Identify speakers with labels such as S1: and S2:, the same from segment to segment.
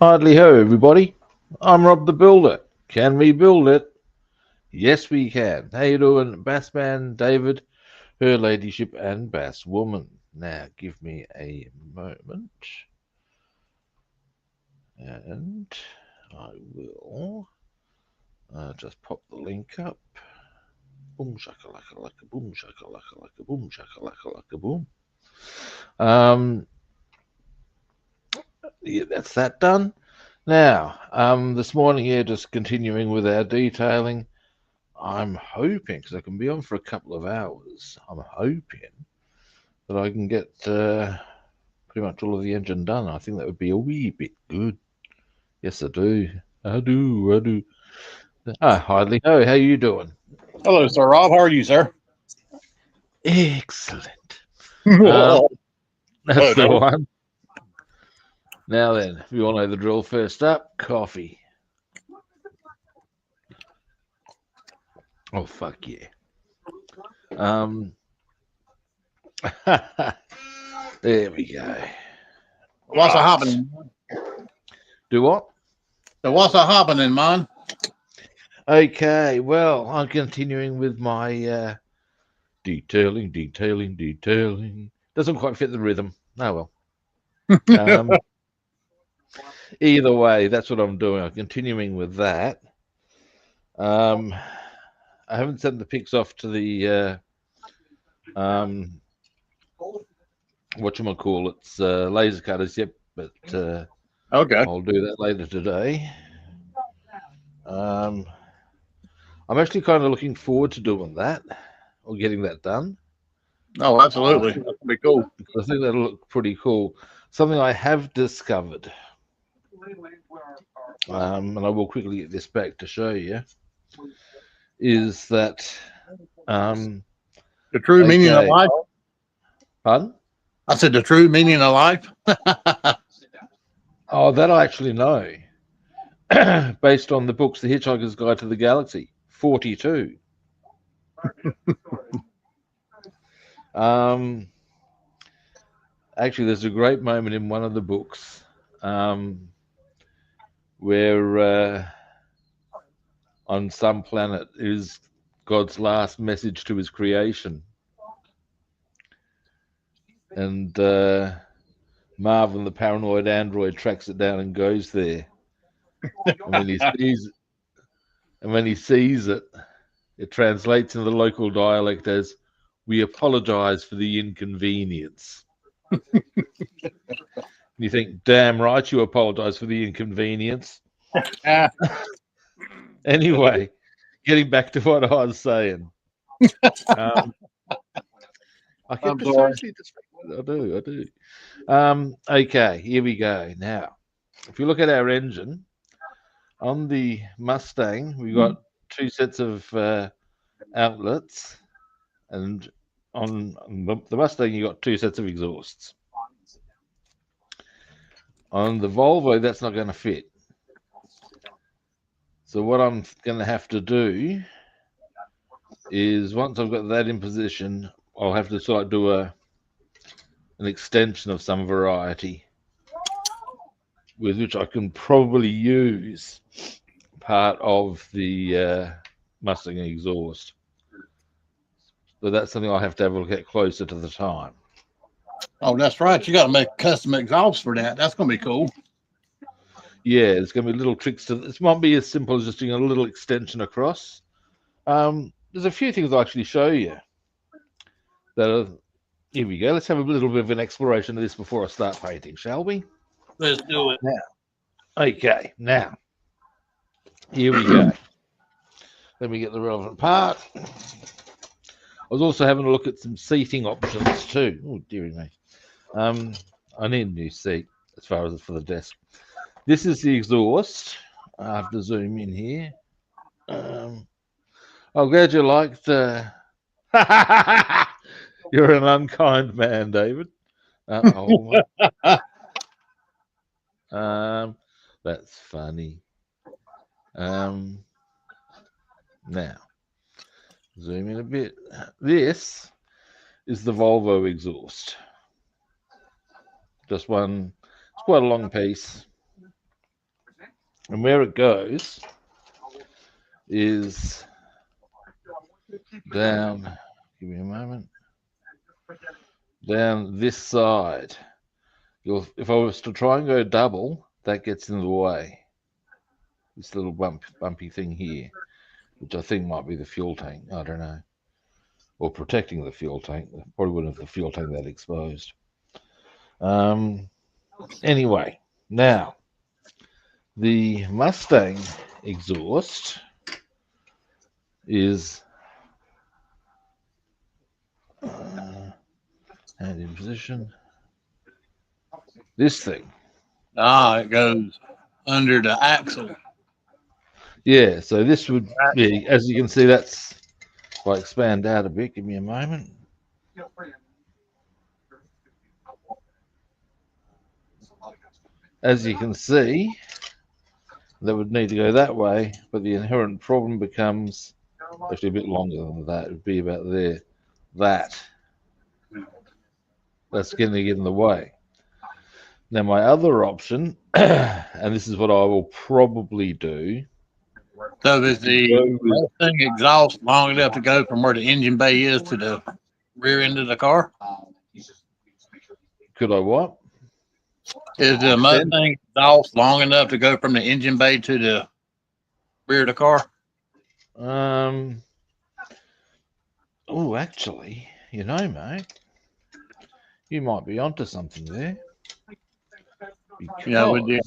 S1: Hardly ho, everybody. I'm Rob the Builder. Can we build it? Yes, we can. How you doing, Bassman, David, her ladyship, and Basswoman? Now, give me a moment, and I will just pop the link up. Boom shakalaka laka boom shakalaka laka boom shakalaka laka boom. Yeah, that's that done. Now, this morning here, just continuing with our detailing. I'm hoping, because I can be on for a couple of hours, I'm hoping that I can get pretty much all of the engine done. I think that would be a wee bit good. Yes, I do. I do. Ah, hardly know. How you doing?
S2: Hello, Sir Rob. How are you, sir?
S1: Excellent. Um,
S2: Oh,
S1: that's the
S2: no.
S1: one. Now then, we all know the drill. First up, coffee. Oh, fuck yeah. There we go.
S2: What's a
S1: Right.
S2: happening?
S1: Do what?
S2: So what's a happening, man?
S1: Okay, well, I'm continuing with my detailing. Doesn't quite fit the rhythm. Oh well. Either way, that's what I'm doing. I'm continuing with that. Um, I haven't sent the pics off to the whatchamacallit's laser cutters yet, but
S2: Okay.
S1: I'll do that later today. Um, I'm actually kind of looking forward to doing that or getting that done.
S2: Oh,
S1: I
S2: absolutely.
S1: think,
S2: That's gonna be cool.
S1: I think that'll look pretty cool. Something I have discovered, and I will quickly get this back to show you, is that, um,
S2: The true meaning of
S1: okay,
S2: life.
S1: pardon?
S2: I said the true meaning of life.
S1: Oh, that I actually know, based on the books The Hitchhiker's Guide to the Galaxy, 42. Um, Actually, there's a great moment in one of the books where on some planet is God's last message to his creation. And Marvin, the paranoid android, tracks it down and goes there. And when he sees it, it translates in the local dialect as, "We apologize for the inconvenience." And you think, damn right, you apologize for the inconvenience.
S2: Ah,
S1: Anyway, getting back to what I was saying. Um, I get
S2: I'm sorry.
S1: precisely distracted. I do. Okay, here we go. Now, if you look at our engine, on the Mustang, we got two sets of outlets, and on the Mustang, you got two sets of exhausts. On the Volvo, that's not going to fit. So what I'm going to have to do is, once I've got that in position, I'll have to sort of do an extension of some variety, with which I can probably use part of the Mustang exhaust. But that's something I'll have to have a look at closer to the time.
S2: Oh, that's right. You got to make custom exhausts for that. That's gonna be cool.
S1: Yeah, there's going to be little tricks to this. Might be as simple as just doing a little extension across. There's a few things I'll actually show you that are. Here we go. Let's have a little bit of an exploration of this before I start painting, shall we?
S2: Let's do it.
S1: Okay, now, here we go. Let me get the relevant part. I was also having a look at some seating options too. Oh, dearie me. I need a new seat as far as for the desk. This is the exhaust. I have to zoom in here. I'm glad you liked. You're an unkind man, David. Oh, that's funny. Now, zoom in a bit. This is the Volvo exhaust. Just one. It's quite a long piece. And where it goes is down, give me a moment, down this side. If I was to try and go double, that gets in the way. This little bumpy thing here, which I think might be the fuel tank. I don't know. Or protecting the fuel tank. Probably wouldn't have the fuel tank that exposed. Anyway, now the Mustang exhaust is hand in position. This thing.
S2: It goes under the axle.
S1: Yeah, so this would be, as you can see, that's, if I expand out a bit, give me a moment. As you can see, that would need to go that way, but the inherent problem becomes actually a bit longer than that. It would be about there. That's going to get in the way. Now, my other option, and this is what I will probably do.
S2: So is the Mustang exhaust long enough to go from where the engine bay is to the rear end of the car?
S1: Could I what?
S2: Is the Mustang exhaust long enough to go from the engine bay to the rear of the car?
S1: Oh, actually, you know, mate, you might be onto something there.
S2: You know, with the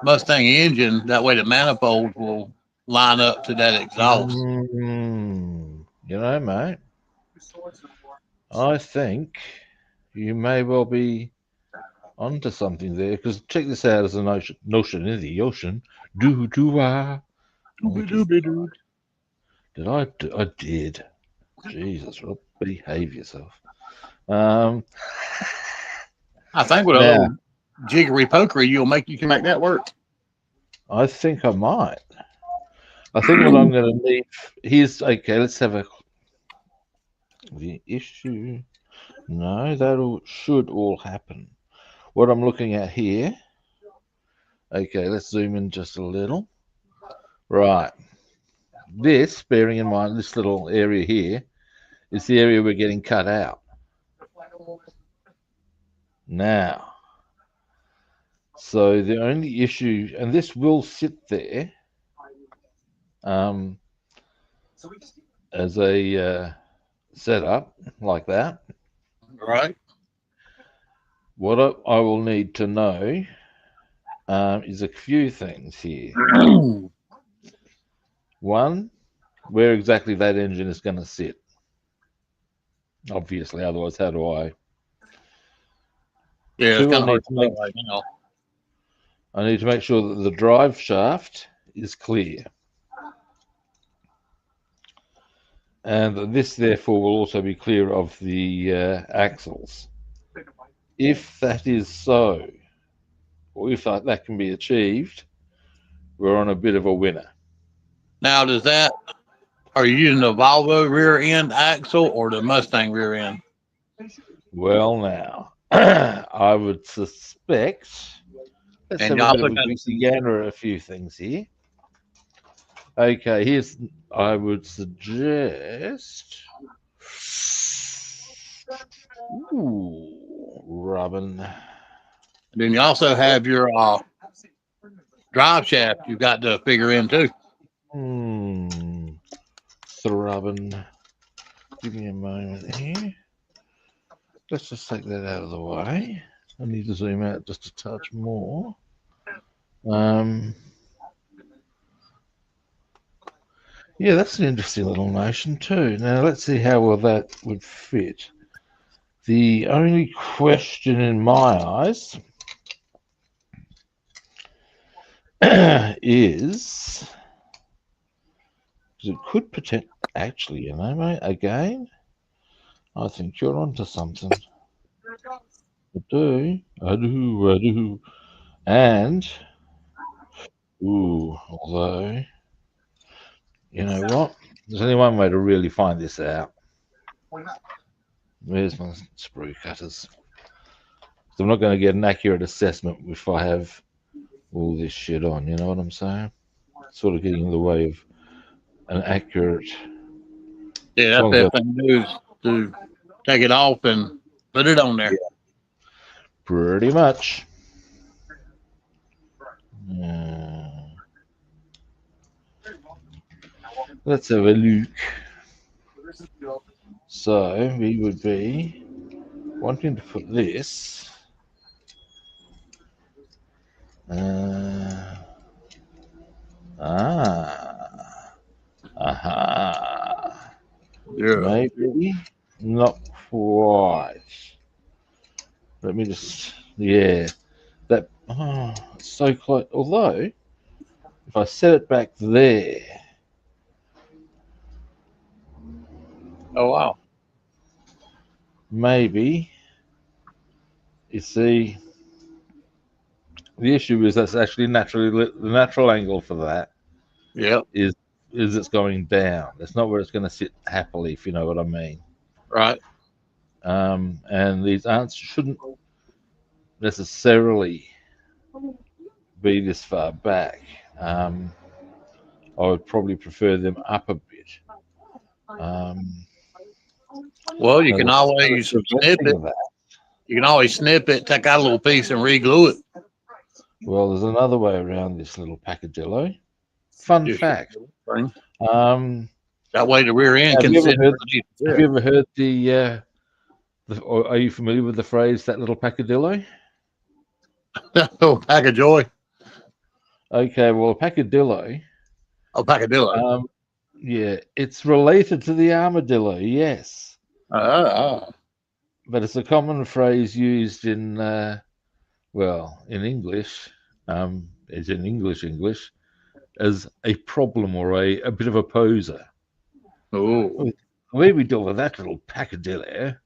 S2: Mustang engine, that way the manifold will line up to that exhaust.
S1: You know, mate, I think you may well be onto something there, because check this out as a notion in the ocean. Did I did. Jesus, Rob, behave yourself.
S2: I think with a little jiggery pokery, you can make that work.
S1: I think I might. I think what I'm going to need here's okay. Let's have the issue. No, that should all happen. What I'm looking at here. Okay, let's zoom in just a little. Right. This, bearing in mind this little area here, is the area we're getting cut out. Now, so the only issue, and this will sit there as a setup like that.
S2: Right.
S1: What I will need to know is a few things here. One, where exactly that engine is going to sit. Obviously, otherwise, how do I?
S2: Yeah, it's kind of hard to make right now.
S1: I need to make sure that the drive shaft is clear. And that this, therefore, will also be clear of the axles. If that is so, or if that can be achieved, we're on a bit of a winner.
S2: Now, are you using the Volvo rear end axle or the Mustang rear end?
S1: Well, now, I would suspect, let's have a bit of a goosey gander at a few things here. Okay, I would suggest, rubbing.
S2: Then you also have your drive shaft you've got to figure in too.
S1: Thrubbing. Give me a moment here. Let's just take that out of the way. I need to zoom out just a touch more. Yeah, that's an interesting little notion too. Now let's see how well that would fit. The only question in my eyes is it could potentially, actually, you know, mate, again, I think you're onto something. I do. And, although, you know what? There's only one way to really find this out. Where's my sprue cutters? So I'm not going to get an accurate assessment if I have all this shit on. You know what I'm saying? Sort of getting in the way of an accurate.
S2: Yeah, that's the thing to do is to take it off and put it on there.
S1: Yeah, pretty much. Let's have a look. So we would be wanting to put this. Aha.
S2: Yeah.
S1: Maybe not quite. Let me just. Yeah. That. Oh, it's so close. Although, if I set it back there.
S2: Oh wow.
S1: Maybe. You see, the issue is that's actually naturally the natural angle for that
S2: Yep.
S1: is it's going down. That's not where it's going to sit happily, if you know what I mean.
S2: Right.
S1: And these aren't shouldn't necessarily be this far back. I would probably prefer them up a bit.
S2: Well, you can always snip it.
S1: That.
S2: You can always snip it, take out a little piece, and re-glue it.
S1: Well, there's another way around this little packagillo. Fun fact.
S2: That way the rear end can sit.
S1: Have you ever heard the or are you familiar with the phrase "that little packadillo"?
S2: Oh, pack of joy.
S1: Okay, well, a packadillo.
S2: Oh, packadillo.
S1: Yeah, it's related to the armadillo. Yes. But it's a common phrase used in in English, as in English, as a problem or a bit of a poser.
S2: Oh.
S1: Where we deal with that little packadillo.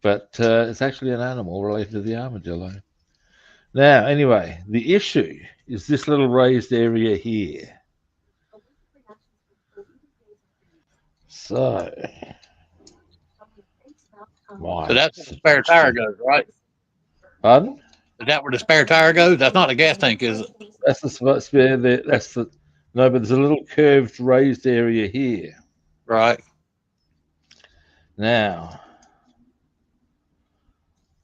S1: But it's actually an animal related to the armadillo. Now, anyway, the issue is this little raised area here. So
S2: that's where the spare tire goes, right?
S1: Pardon?
S2: Is that where the spare tire goes? That's not a gas tank, is it?
S1: That's the spare. That's the no, but there's a little curved raised area here.
S2: Right.
S1: Now,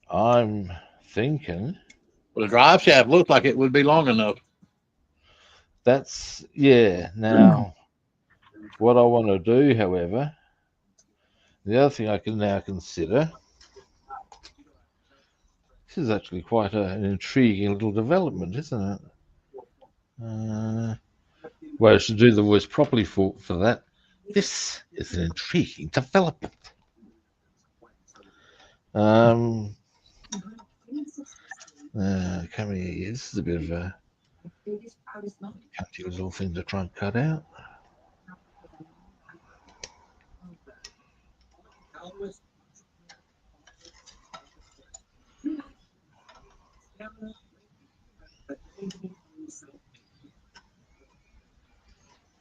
S1: I'm thinking.
S2: Well, the drive shaft looks like it would be long enough.
S1: That's yeah. Now, what I want to do, however, the other thing I can now consider. This is actually quite an intriguing little development, isn't it? Well, I should do the words properly for that. This is an intriguing development. Come here. This is a bit of a cunty little thing to try and cut out.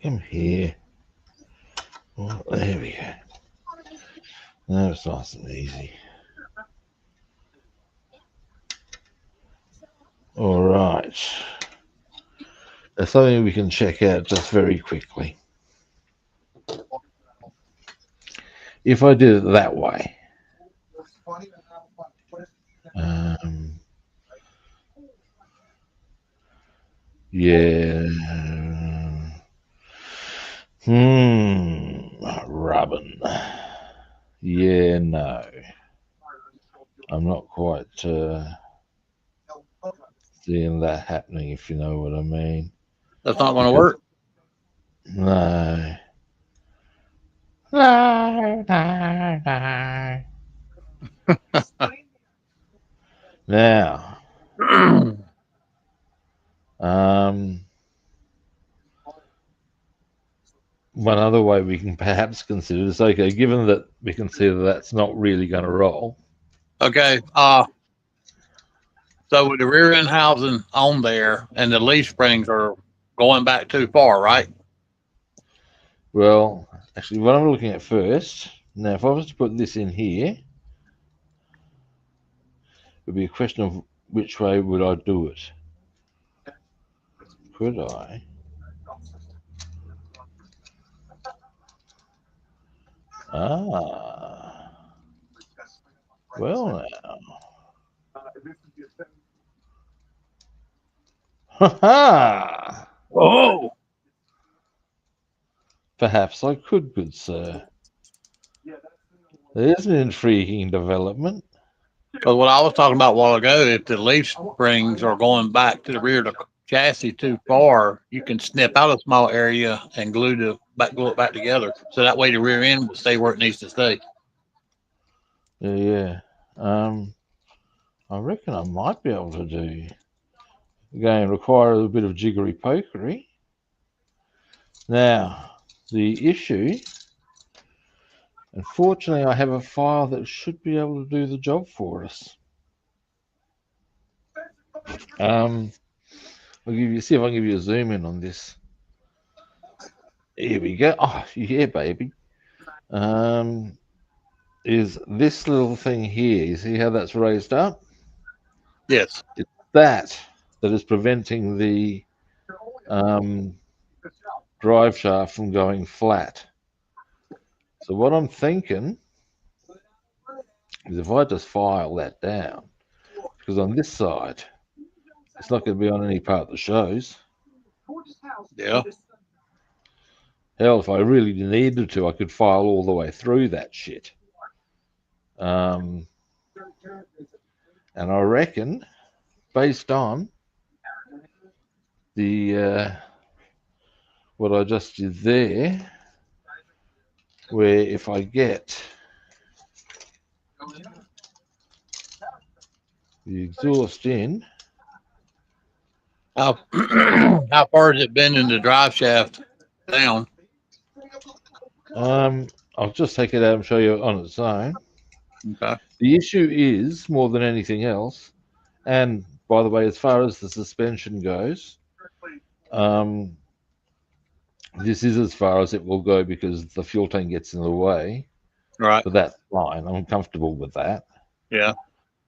S1: Come here. Oh, there we go. That was nice and easy. All right. There's something we can check out just very quickly. If I did it that way, yeah. Rubbin. Yeah, no. I'm not quite seeing that happening, if you know what I mean.
S2: That's not going to work.
S1: No. Now, one other way we can perhaps consider is okay, given that we can see that that's not really going to roll.
S2: Okay. So with the rear end housing on there and the leaf springs are going back too far, right?
S1: Well, actually, what I'm looking at first, now if I was to put this in here, it would be a question of which way would I do it? Could I? Well now. Ha ha!
S2: Oh,
S1: Perhaps I could, good sir. There's an intriguing development.
S2: because what I was talking about a while ago, if the leaf springs are going back to the rear of the chassis too far, you can snip out a small area and glue it back together. So that way the rear end will stay where it needs to stay.
S1: Yeah. I reckon I might be able to do. Again, require a bit of jiggery pokery. Now, the issue. Unfortunately, I have a file that should be able to do the job for us. I'll see if I can give you a zoom in on this. Here we go. Oh, yeah, baby. Is this little thing here? You see how that's raised up?
S2: Yes.
S1: It's that is preventing the drive shaft from going flat. So what I'm thinking is if I just file that down, because on this side, it's not going to be on any part that shows.
S2: Yeah.
S1: Hell, if I really needed to, I could file all the way through that shit. And I reckon, based on the what I just did there, where if I get the exhaust in,
S2: How how far has it been in the drive shaft down?
S1: I'll just take it out and show you on its own.
S2: Okay.
S1: The issue is more than anything else, and by the way, as far as the suspension goes, this is as far as it will go because the fuel tank gets in the way.
S2: Right.
S1: But that's fine. I'm comfortable with that.
S2: Yeah.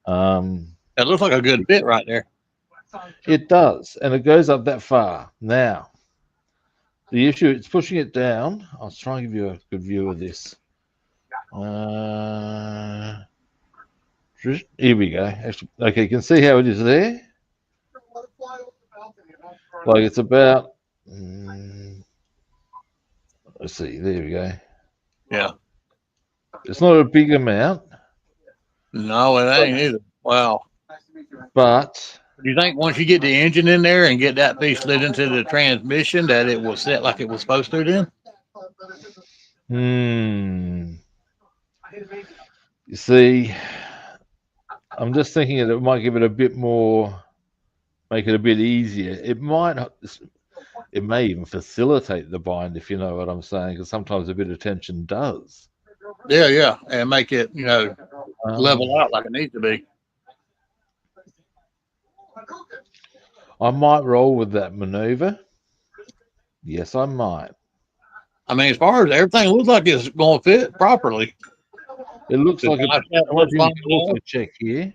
S1: Um,
S2: That looks like a good fit right there.
S1: It does, and it goes up that far. Now, the issue, it's pushing it down. I'll try and give you a good view of this. Here we go. Actually, okay, you can see how it is there. Like it's about. Let's see. There we go.
S2: Yeah.
S1: It's not a big amount.
S2: No, it ain't either. Wow.
S1: But
S2: Do you think once you get the engine in there and get that piece slid into the transmission that it will set like it was supposed to then?
S1: You see, I'm just thinking that it might give it a bit more, make it a bit easier. It may even facilitate the bind, if you know what I'm saying, because sometimes a bit of tension does.
S2: Yeah, yeah. And make it, level out like it needs to be.
S1: I might roll with that maneuver. Yes, I might.
S2: I mean, as far as everything looks like it's going to fit properly.
S1: It looks like I want to also check here.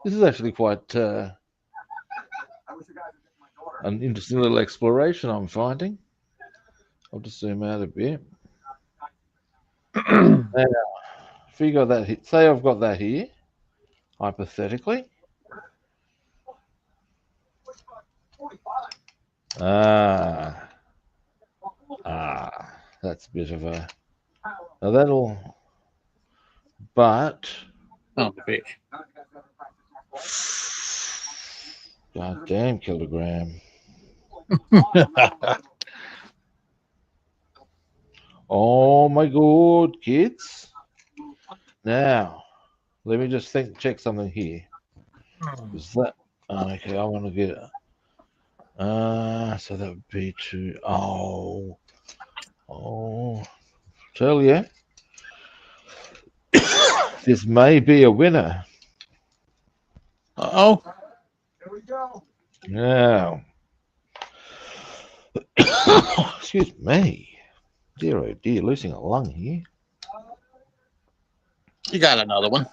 S1: This is actually quite an interesting little exploration I'm finding. I'll just zoom out a bit. Now, if you got that, say I've got that here, hypothetically. That's a bit of a. Now that'll. But. God damn kilogram. Oh my god, kids. Now, let me just check something here. Is that okay? I want to get so that would be tell you. This may be a winner.
S2: Uh-oh.
S1: Here we go. Now. Excuse me. Dear oh dear, losing a lung here.
S2: You got another one.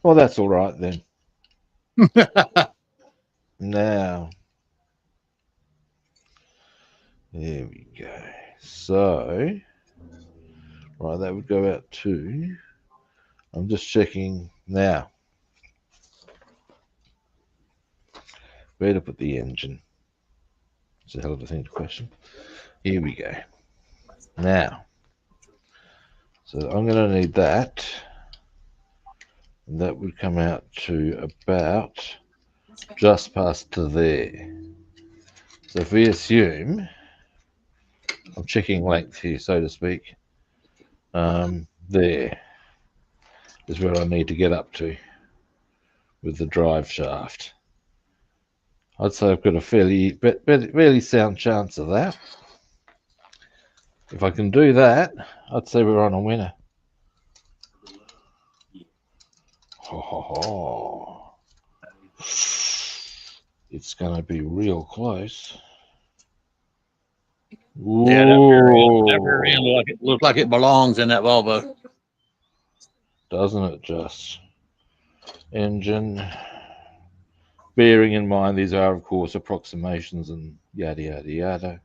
S1: Well, that's all right then. Now, there we go. So, right, that would go out to. I'm just checking now. Where to put the engine? It's a hell of a thing to question. Here we go. Now, so I'm going to need that. And that would come out to about just past to there. So if we assume, I'm checking length here, so to speak, there is where I need to get up to with the drive shaft. I'd say I've got a fairly sound chance of that. If I can do that, I'd say we're on a winner. Ho, ho, ho. It's going to be real close.
S2: Yeah, that rear end looks like it belongs in that Volvo.
S1: Doesn't it just? Engine. Bearing in mind these are, of course, approximations and yada, yada, yada.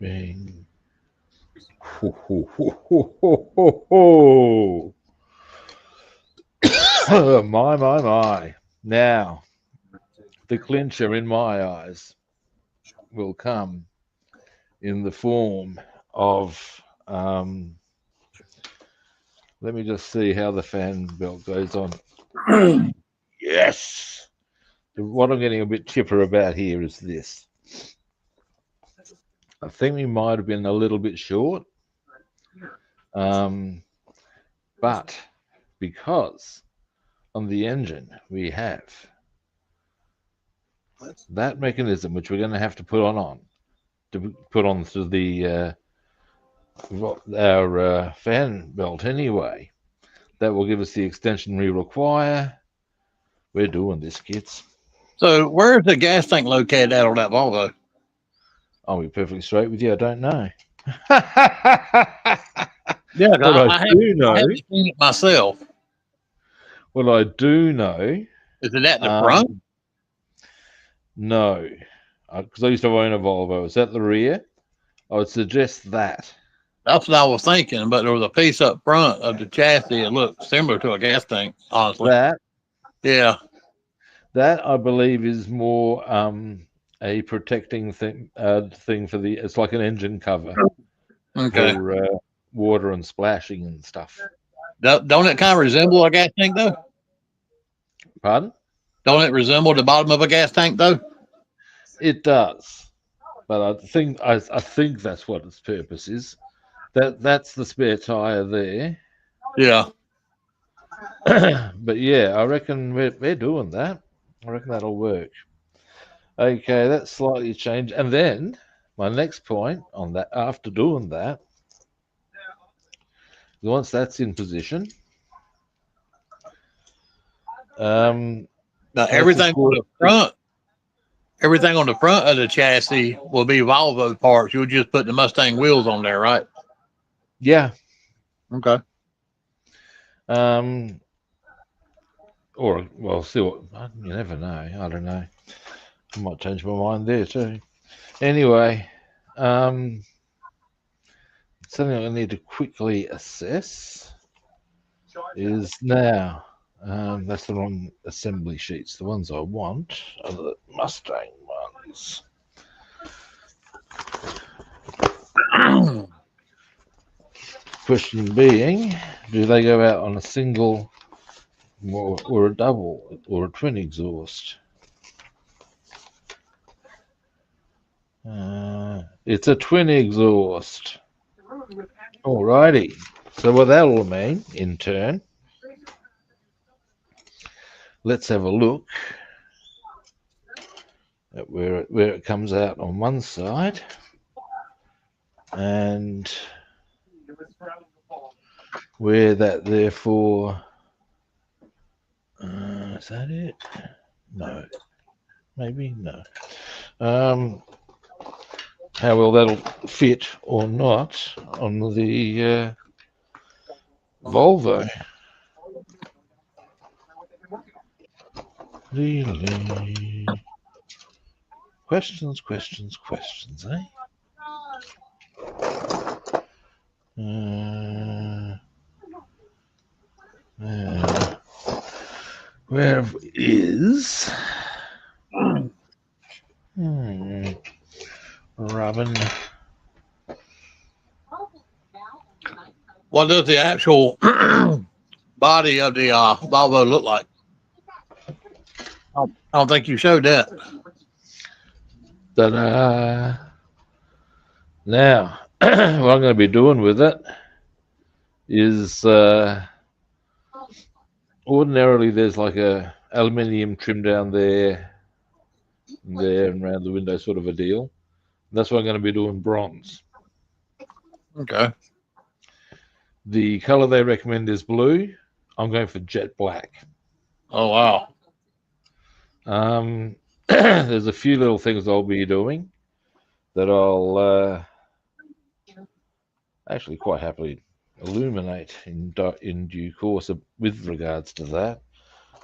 S1: Bing. Ho, ho, ho, ho, ho, ho, ho. My. Now, the clincher in my eyes will come in the form of, let me just see how the fan belt goes on. Yes! What I'm getting a bit chipper about here is this. I think we might have been a little bit short. But because on the engine we have that mechanism, which we're going to have to put on to the our fan belt anyway, that will give us the extension we require. We're doing this, kids.
S2: So where's the gas tank located at on that Volvo?
S1: I'll be perfectly straight with you. I don't know.
S2: Yeah,
S1: What I do
S2: I
S1: know,
S2: haven't seen it myself.
S1: what I do know,
S2: Is it at the front?
S1: no, because I used to own a Volvo. It's at the rear. I would suggest that.
S2: That's what I was thinking, but there was a piece up front of the chassis that looked similar to a gas tank, honestly.
S1: That
S2: Yeah.
S1: That I believe is more a protecting thing for the. It's like an engine cover
S2: Okay.
S1: for water and splashing and stuff.
S2: Don't it kind of resemble a gas tank though?
S1: Pardon?
S2: Don't it resemble the bottom of a gas tank though?
S1: It does, but I think that's what its purpose is. That's the spare tire there.
S2: Yeah.
S1: But yeah, I reckon we're doing that. I reckon that'll work. Okay, that's slightly changed. And then my next point on that, after doing that, once that's in position,
S2: Now everything on the front of the chassis will be Volvo parts. You'll just put the Mustang wheels on there, right?
S1: Yeah.
S2: Okay.
S1: Or well, see what you never know. I don't know. I might change my mind there too. Anyway, something I need to quickly assess is now. That's the wrong assembly sheets. The ones I want are the Mustang ones. Question being, do they go out on a single or a double or a twin exhaust? It's a twin exhaust. Alrighty. So what that'll mean, in turn, let's have a look at where it comes out on one side, and where that therefore. Is that it? No. Maybe no. How well that'll fit or not on the Volvo. Questions, eh? Where is Robin?
S2: What does the actual body of the Volvo look like? I don't think you showed that.
S1: Ta-da! Now, what I'm going to be doing with it is ordinarily there's like a aluminium trim down there, and around the window, sort of a deal. That's what I'm going to be doing bronze.
S2: Okay.
S1: The color they recommend is blue. I'm going for jet black.
S2: Oh wow.
S1: There's a few little things I'll be doing that I'll actually quite happily illuminate in due course with regards to that.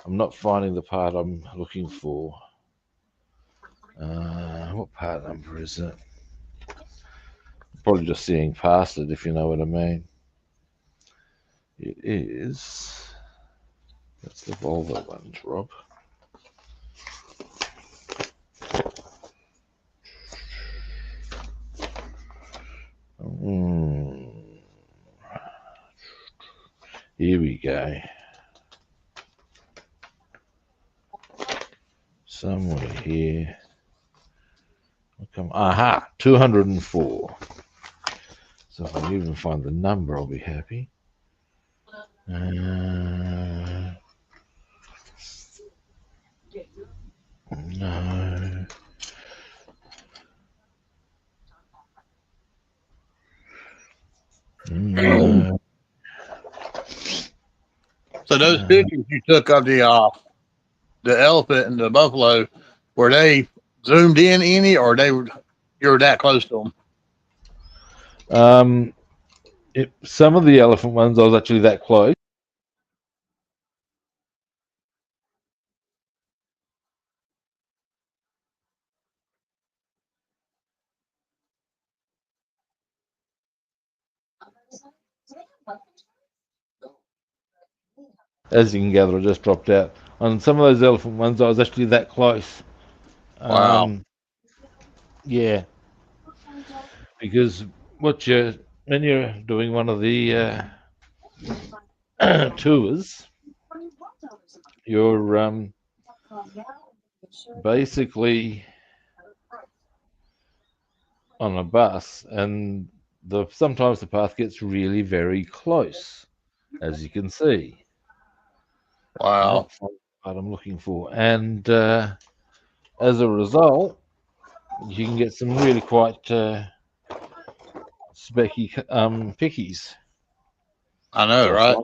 S1: I'm not finding the part I'm looking for. What part number is it? Probably just seeing past it, if you know what I mean. It is. That's the Volvo ones, Rob. Here we go. Somewhere here. Aha, 204. So if I can even find the number, I'll be happy. No. No.
S2: So those pictures you took of the elephant and the buffalo, were they zoomed in any, or you're that close to them?
S1: Some of the elephant ones, I was actually that close. As you can gather, I just dropped out. On some of those elephant ones, I was actually that close.
S2: Wow.
S1: Yeah. Because when you're doing one of the tours, you're basically on a bus, and sometimes the path gets really very close, as you can see.
S2: Wow.
S1: Not what I'm looking for, and as a result, you can get some really quite specky pickies.
S2: I know, right?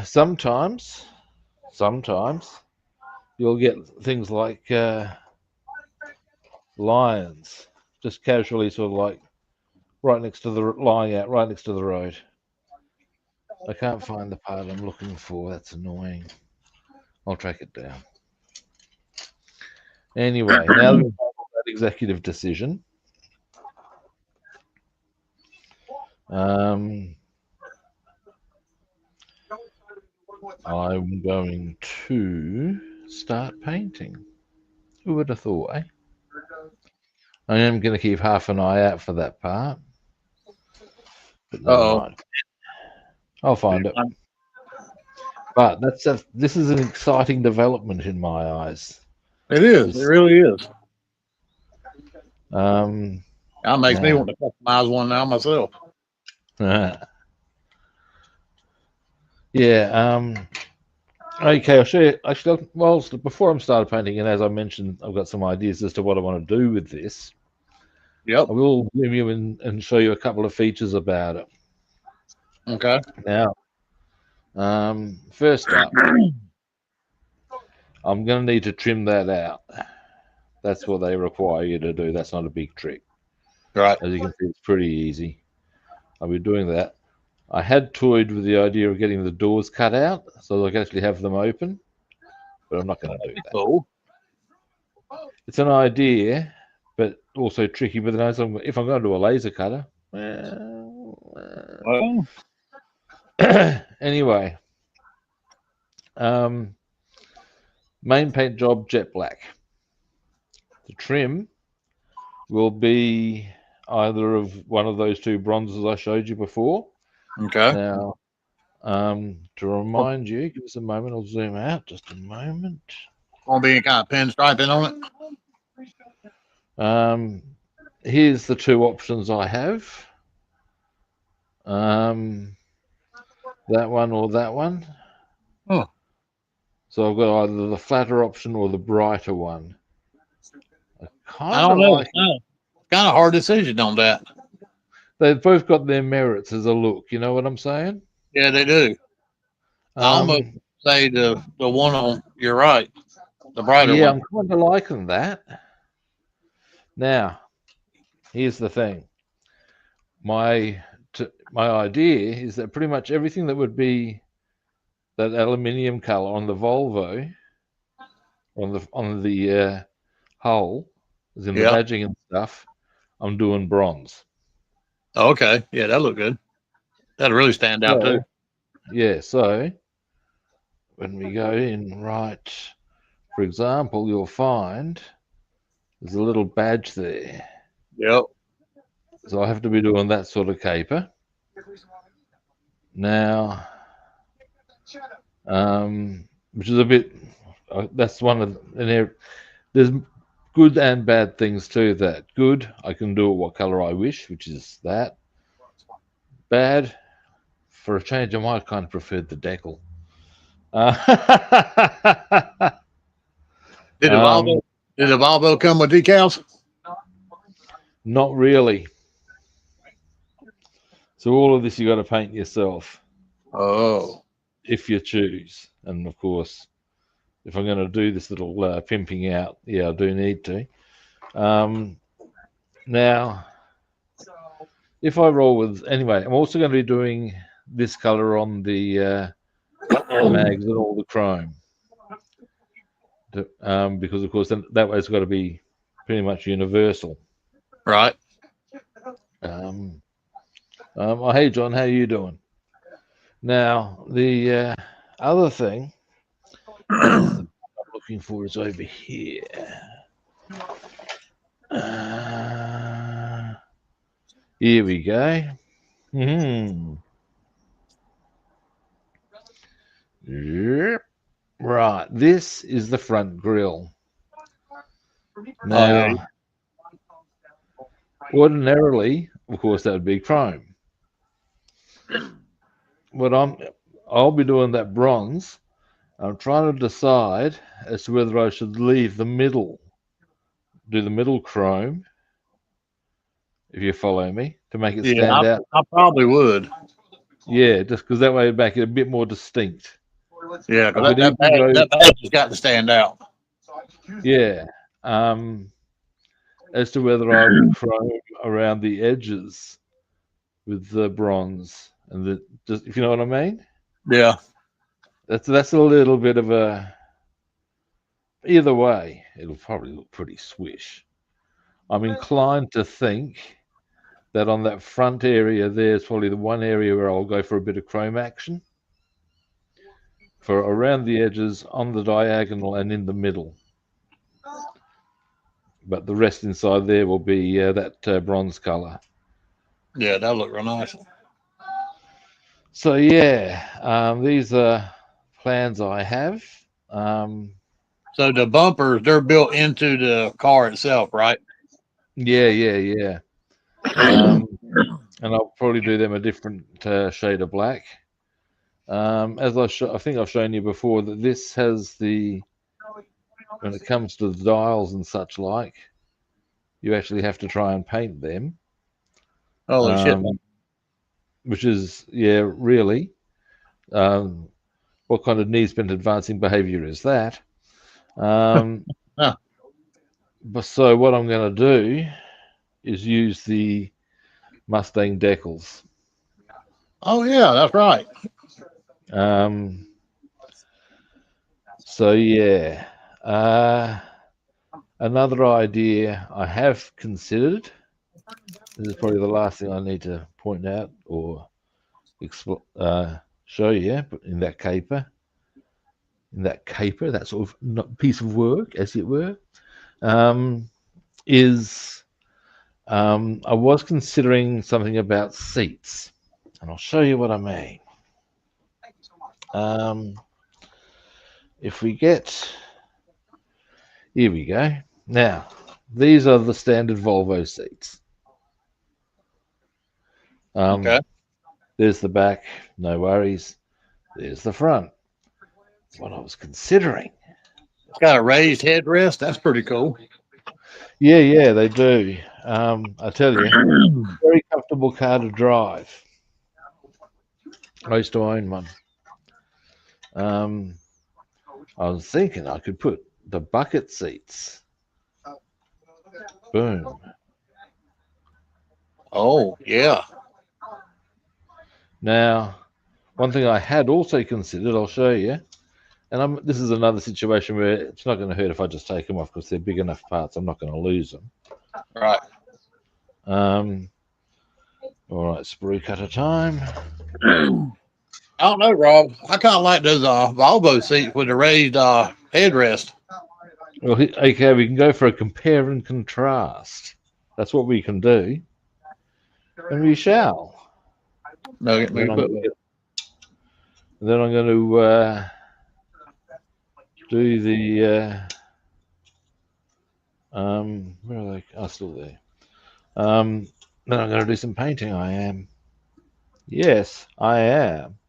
S1: Sometimes you'll get things like lions, just casually, sort of like lying out right next to the road. I can't find the part I'm looking for. That's annoying. I'll track it down. Anyway, now that we've made that executive decision, I'm going to start painting. Who would have thought, eh? I am going to keep half an eye out for that part. But never mind. I'll find it. But this is an exciting development in my eyes.
S2: It is. It really is. That makes me want to customize one now myself.
S1: Yeah. Okay, I'll show you. Actually, before I'm started painting, and as I mentioned, I've got some ideas as to what I want to do with this.
S2: Yep.
S1: I will zoom you in and show you a couple of features about it.
S2: Okay.
S1: Now, first up, I'm going to need to trim that out. That's what they require you to do. That's not a big trick.
S2: Right.
S1: As you can see, it's pretty easy. I'll be doing that. I had toyed with the idea of getting the doors cut out so I can actually have them open, but I'm not going to do that.
S2: Cool.
S1: It's an idea, but also tricky. But then if I'm going to do a laser cutter,
S2: Well,
S1: anyway, main paint job jet black. The trim will be either of one of those two bronzes I showed you before.
S2: okay.
S1: Now, to remind you, give us a moment. I'll zoom out just a moment.
S2: Won't be any kind of pinstriping on
S1: Here's the two options I have. That one or that one.
S2: Huh.
S1: So I've got either the flatter option or the brighter one. I
S2: I
S1: kind
S2: don't
S1: of
S2: know.
S1: like.
S2: Kind of hard decision on that.
S1: They've both got their merits as a look. You know what I'm saying?
S2: Yeah, they do. I almost
S1: Um,
S2: say the one on your right, the brighter
S1: yeah,
S2: one.
S1: I'm kind of liking that. Now, here's the thing. My idea is that pretty much everything that would be that aluminium color on the Volvo, on the hull, as in the
S2: Yeah.
S1: badging and stuff, I'm doing bronze.
S2: Okay. Yeah, that look good. That'll really stand out
S1: So
S2: too.
S1: yeah, so when we go in right, for example, you'll find there's a little badge there.
S2: Yep.
S1: So I have to be doing that sort of caper. Now, which is a bit, that's one of, and there's good and bad things to that. Good, I can do it what color I wish, which is that. Bad, for a change, I might kind of prefer the decal.
S2: Did the
S1: um,
S2: Volvo did the Volvo come with decals?
S1: not really. So all of this you got to paint yourself
S2: Oh.
S1: if you choose, and of course, if I'm going to do this little pimping out, yeah, I do need to. Now, if I roll with anyway, I'm also going to be doing this color on the mags and all the chrome, because of course that way it's got to be pretty much universal.
S2: Right.
S1: Oh, hey John, how you doing? Now the other thing is I'm looking for is over here. Here we go. Yep. Right, this is the front grille.
S2: Oh yeah.
S1: Now, ordinarily, of course, that would be chrome. But I'll be doing that bronze. I'm trying to decide as to whether I should leave the middle, do the middle chrome, if you follow me, to make it
S2: Yeah,
S1: stand out.
S2: I probably would.
S1: Yeah, just because that way it'd make it a bit more distinct.
S2: Yeah,
S1: I
S2: because
S1: could even go,
S2: that badge has got to stand out.
S1: yeah, as to whether I would chrome around the edges with the bronze and just if you know what I mean.
S2: Yeah.
S1: That's a little bit of a. Either way, it'll probably look pretty swish. I'm inclined to think that on that front area there's probably the one area where I'll go for a bit of chrome action. For around the edges, on the diagonal, and in the middle. But the rest inside there will be that bronze color.
S2: Yeah, that'll look real nice.
S1: So yeah, these are plans I have.
S2: So the bumpers, they're built into the car itself, right?
S1: Yeah. And I'll probably do them a different shade of black. As I think I've shown you before that this has when it comes to the dials and such like, you actually have to try and paint them.
S2: Holy shit.
S1: Which is, yeah, really. What kind of knee bent advancing behavior is that?
S2: Huh.
S1: But so what I'm going to do is use the Mustang decals.
S2: Oh yeah, that's right.
S1: So yeah, another idea I have considered. This is probably the last thing I need to point out or show you, but in that caper, that sort of piece of work, as it were, is I was considering something about seats, and I'll show you what I mean. If we get, here we go. Now, these are the standard Volvo seats.
S2: Okay.
S1: There's the back, no worries. There's the front. What I was considering.
S2: It's got a raised headrest. That's pretty cool.
S1: Yeah, they do. I tell you, very comfortable car to drive. I used to own one. I was thinking I could put the bucket seats. Boom.
S2: Oh yeah.
S1: Now, one thing I had also considered, I'll show you, and this is another situation where it's not going to hurt if I just take them off because they're big enough parts. I'm not going to lose them.
S2: Right.
S1: All right, sprue cutter time.
S2: I don't know, Rob. I kind of like those Volvo seats with the raised headrest.
S1: Well, okay, we can go for a compare and contrast. That's what we can do, and we shall.
S2: No,
S1: And then I'm going to do the where are they? Oh, still there. Then I'm going to do some painting. I am. Yes, I am.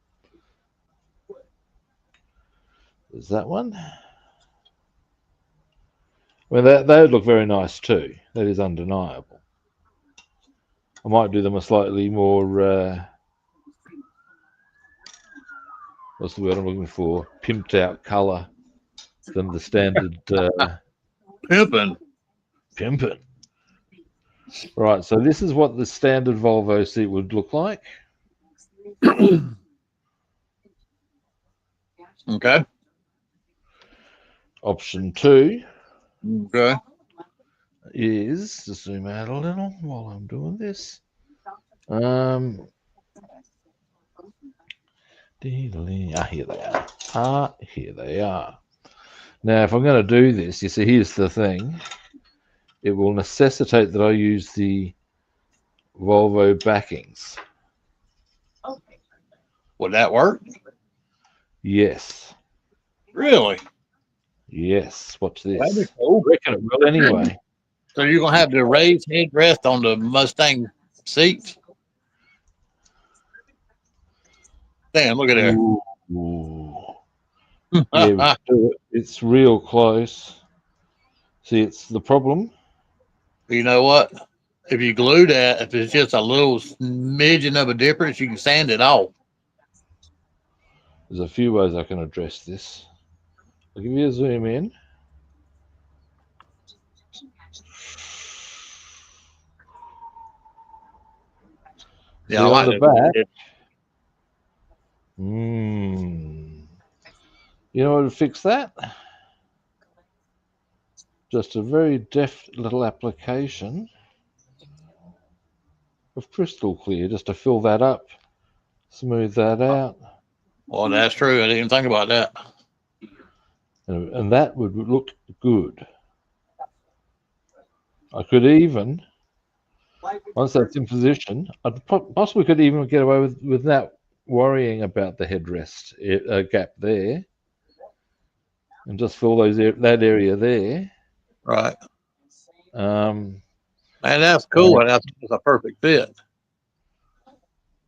S1: Is that one? Well, they would look very nice too. That is undeniable. I might do them a slightly more what's the word I'm looking for? Pimped out colour than the standard
S2: pimping.
S1: Pimping. Right, so this is what the standard Volvo seat would look like.
S2: Okay.
S1: Option 2
S2: Okay.
S1: is to zoom out a little while I'm doing this. Here they are. Here they are. Now, if I'm going to do this, you see, here's the thing. It will necessitate that I use the Volvo backings.
S2: Would that work?
S1: Yes.
S2: Really?
S1: Yes. Watch this.
S2: That'd be cool.
S1: I reckon it will anyway.
S2: So you're gonna have the raised headrest on the Mustang seats? Damn, look at there.
S1: Ooh. Yeah, it's real close. See, it's the problem.
S2: You know what? If you glue that, if it's just a little smidgen of a difference, you can sand it off.
S1: There's a few ways I can address this. I'll give you a zoom in.
S2: Yeah,
S1: see, on the back. You know what would fix that? Just a very deft little application of crystal clear, just to fill that up, smooth that out.
S2: Well, that's true. I didn't even think about that.
S1: And that would look good. I could even, once that's in position, I possibly could even get away with not worrying about the headrest gap there, and just fill that area there.
S2: Right.
S1: Man,
S2: that's cool. That's a perfect fit.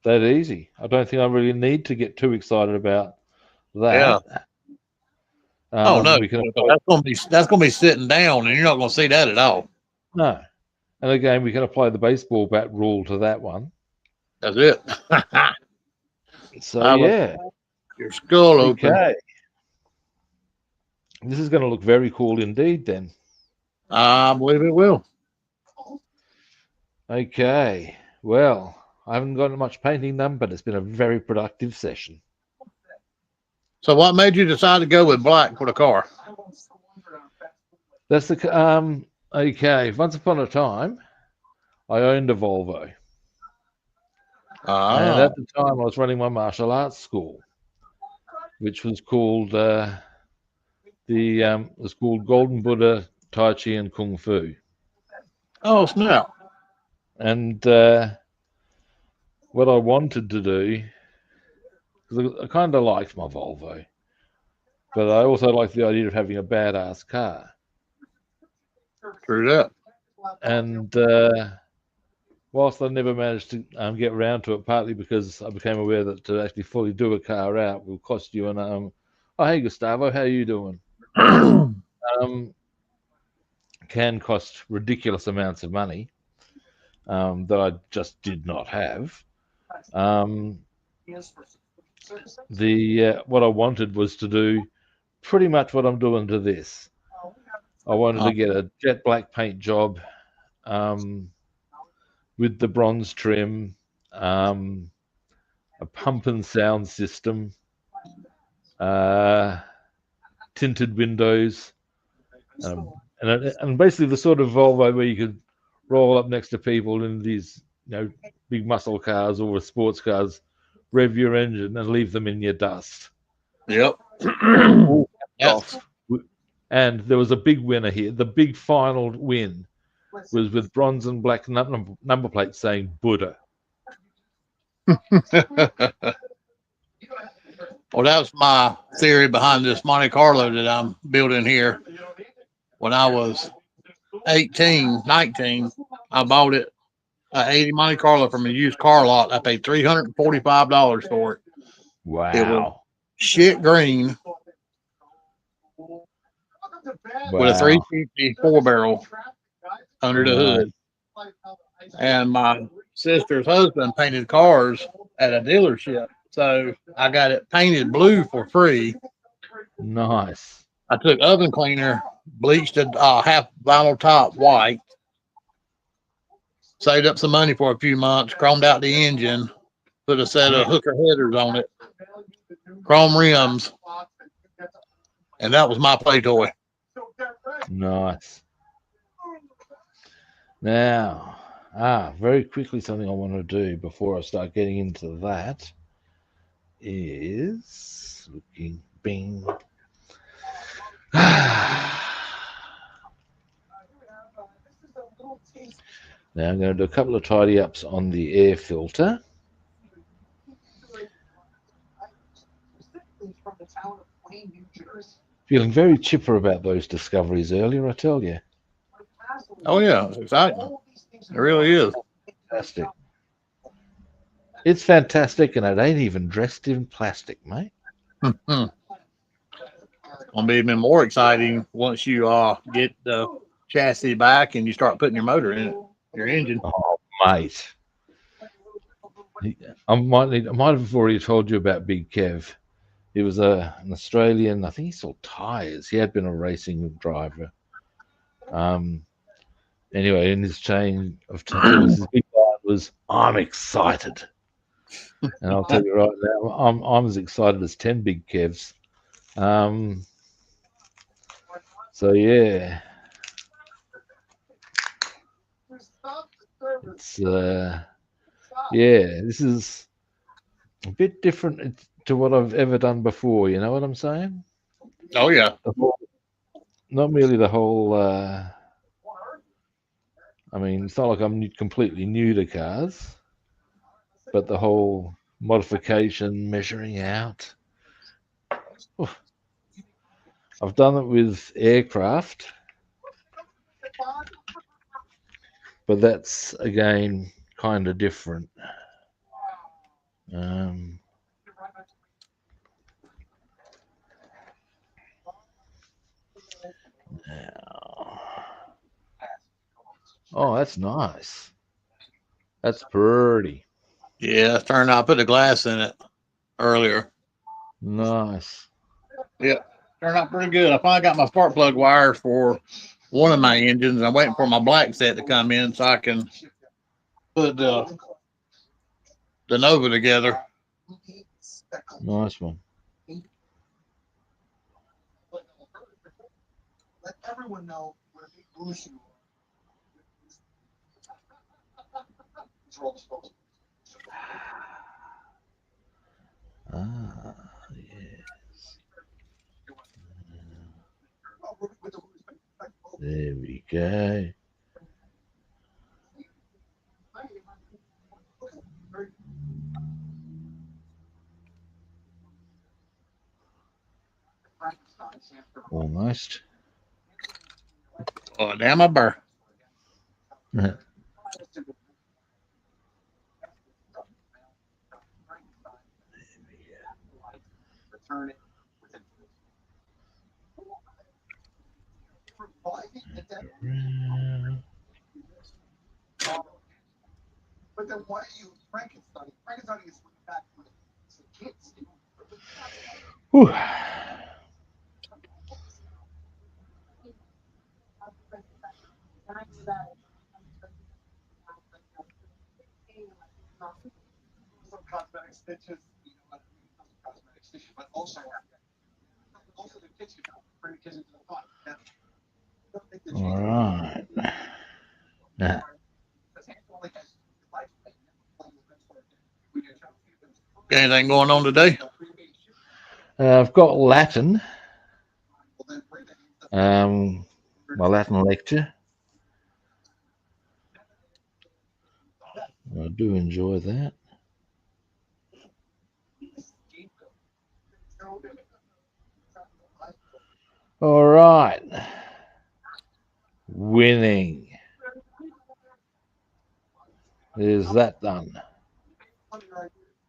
S1: That easy. I don't think I really need to get too excited about that.
S2: Yeah. Oh no, that's gonna be sitting down, and you're not gonna see that at all.
S1: No. And again, we can apply the baseball bat rule to that one.
S2: That's it.
S1: So yeah,
S2: your skull open.
S1: Okay. This is going to look very cool indeed. Then
S2: I believe it will.
S1: Okay. Well, I haven't gotten much painting done, but it's been a very productive session.
S2: So what made you decide to go with black for the car?
S1: That's the okay. Once upon a time, I owned a Volvo, and
S2: Ah,
S1: at the time, I was running my martial arts school, which was called was called Golden Buddha Tai Chi and Kung Fu.
S2: oh snap!
S1: And what I wanted to do, because I kind of liked my Volvo, but I also liked the idea of having a badass car.
S2: True that.
S1: And whilst I never managed to get around to it, partly because I became aware that to actually fully do a car out will cost you an oh hey Gustavo, how you doing? Um, can cost ridiculous amounts of money that I just did not have. Um, the what I wanted was to do pretty much what I'm doing to this. I wanted
S2: Uh,
S1: to get a jet black paint job um, with the bronze trim, um, a pump and sound system, uh, tinted windows, and basically the sort of Volvo where you could roll up next to people in these big muscle cars or sports cars, rev your engine and leave them in your dust.
S2: yep.
S1: All
S2: That's
S1: off. And there was a big winner here. The big final win was with bronze and black number plates saying Buddha.
S2: well, that's my theory behind this Monte Carlo that I'm building here. When I was 18, 19, I bought it, a 80 Monte Carlo from a used car lot. I paid $345 for it. It was
S1: Wow.
S2: shit green with a
S1: Wow.
S2: 350 4 barrel under the
S1: Nice.
S2: hood. And my sister's husband painted cars at a dealership. So I got it painted blue for free.
S1: Nice.
S2: I took oven cleaner, bleached it half vinyl top white, saved up some money for a few months, chromed out the engine, put a set of hooker headers on it, chrome rims, and that was my play toy.
S1: Nice. Now, very quickly, something I want to do before I start getting into that is looking bing. Now I'm going to do a couple of tidy ups on the air filter. Feeling very chipper about those discoveries earlier, I tell you.
S2: Oh yeah, it's exciting. It really is.
S1: Fantastic. It's fantastic, and it ain't even dressed in plastic, mate.
S2: Gonna be even more exciting once you get the chassis back and you start putting your motor in it, your engine.
S1: Oh, mate. I might have already told you about Big Kev. He was an Australian. I think he sold tires. He had been a racing driver. Anyway, in his chain of tattoos, his big line was, "I'm excited," and I'll tell you right now, I'm as excited as 10 Big Kevs. So yeah, it's this is a bit different to what I've ever done before. You know what I'm saying?
S2: Oh yeah.
S1: Not merely the whole. I mean, it's not like I'm completely new to cars, but the whole modification, measuring out. Oof. I've done it with aircraft, but that's again kind of different. Now, oh, that's nice. That's pretty
S2: Yeah, it turned out I put the glass in it earlier.
S1: nice.
S2: Yeah, turned out pretty good. I finally got my spark plug wires for one of my engines. I'm waiting for my black set to come in so I can Put the Nova together.
S1: Nice one.
S3: Let everyone know what a big boost you
S1: Ah, yes. There we go. Almost.
S2: Oh, damn, a burr.
S3: But then why are you Frankenstein? Frankenstein is back with kids.
S1: Whew.
S3: Some cosmetic stitches, cosmetic stitches, but also the kitchen. Bring the kitchen to the pot.
S1: All right. Nah.
S2: Got anything going on today?
S1: I've got Latin. My Latin lecture. I do enjoy that. All right. Winning. There's that done.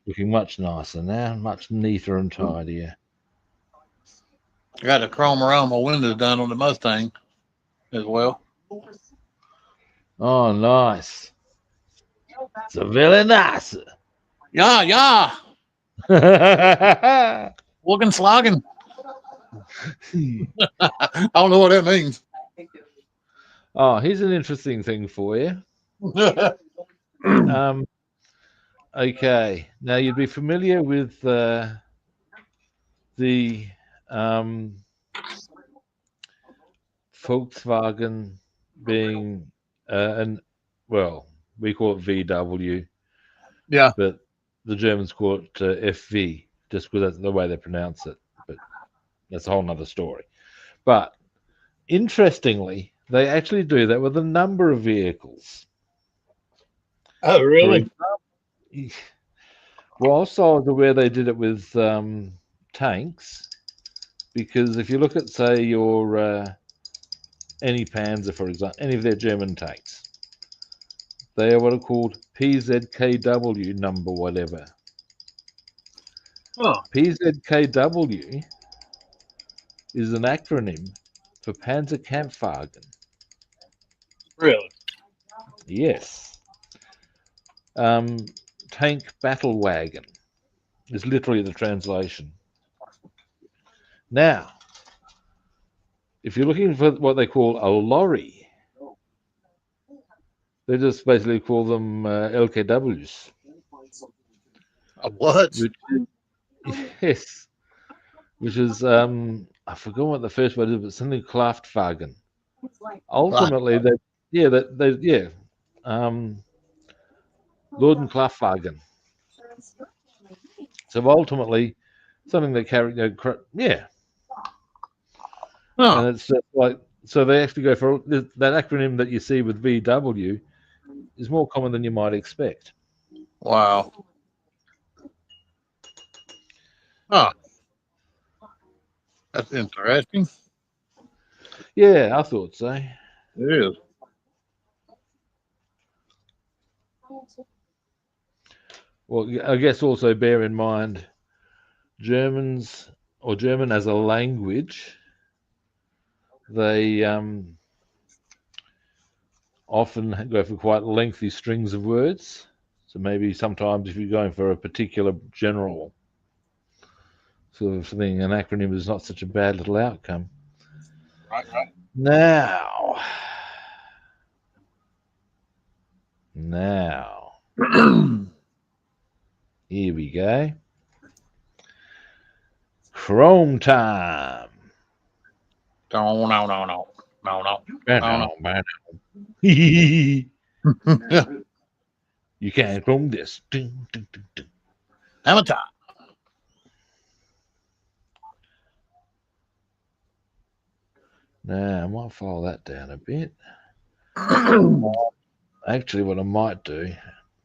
S1: Looking much nicer now, much neater and tidier.
S2: I got the chrome around my windows done on the Mustang as well.
S1: Oh, nice. It's a very nice.
S2: Yeah, yeah. Walking, slogging. I don't know what that means.
S1: Oh, here's an interesting thing for you. Okay, now you'd be familiar with the Volkswagen being well, we call it VW,
S2: Yeah.
S1: but the Germans call it FV, just because that's the way they pronounce it. But that's a whole nother story. But interestingly, they actually do that with a number of vehicles.
S2: Oh, really?
S1: Well, also I was aware they did it with tanks, because if you look at, say, your any Panzer, for example, any of their German tanks, they are what are called PZKW number whatever.
S2: Oh,
S1: PZKW is an acronym for Panzerkampfwagen.
S2: really?
S1: Yes. Tank battle wagon is literally the translation. Now, if you're looking for what they call a lorry, they just basically call them LKWs.
S2: A what?
S1: Yes, which is I forgot what the first word is, but something Kraftwagen. Ultimately, Lord and Kraftwagen. So ultimately, something they carry,
S2: Oh,
S1: and it's just like, so they actually go for that acronym that you see with VW is more common than you might expect.
S2: wow. Oh, that's interesting.
S1: Yeah, I thought so.
S2: It is.
S1: Well, I guess also bear in mind Germans, or German as a language, they often go for quite lengthy strings of words. So maybe sometimes if you're going for a particular general sort of thing, an acronym is not such a bad little outcome.
S2: Right, right.
S1: Now, Now, here we go. Chrome time.
S2: No.
S1: You can't chrome this. Ding, ding, ding, ding.
S2: Hammer time.
S1: Now, I might file that down a bit. Actually, what I might do,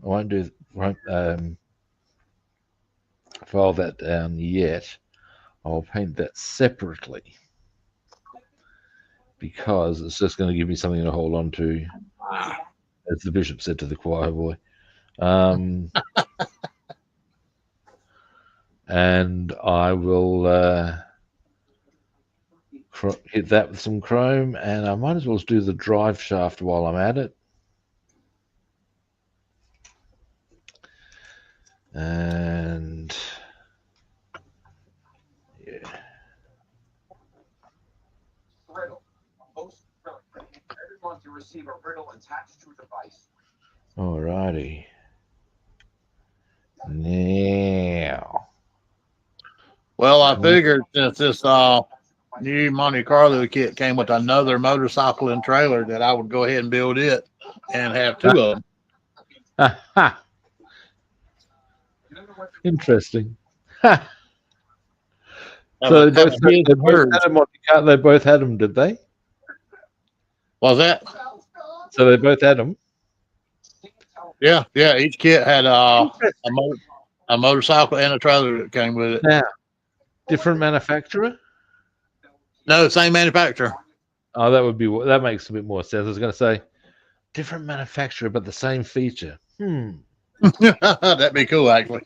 S1: I won't file that down yet. I'll paint that separately because it's just going to give me something to hold on to, as the bishop said to the choir boy. And I will hit that with some chrome, and I might as well do the drive shaft while I'm at it. And yeah.
S3: Riddle. Everyone to receive a riddle attached to a device.
S1: Alrighty. Now.
S2: Well, I figured since this new Monte Carlo kit came with another motorcycle and trailer, that I would go ahead and build it and have two of them.
S1: Interesting.
S2: So
S1: they both had them, did they?
S2: Was that?
S1: So they both had them.
S2: Yeah. Each kit had a motorcycle and a trailer that came with it.
S1: Now, different manufacturer?
S2: No, same manufacturer.
S1: Oh, that makes a bit more sense. I was going to say different manufacturer, but the same feature.
S2: That'd be cool, actually.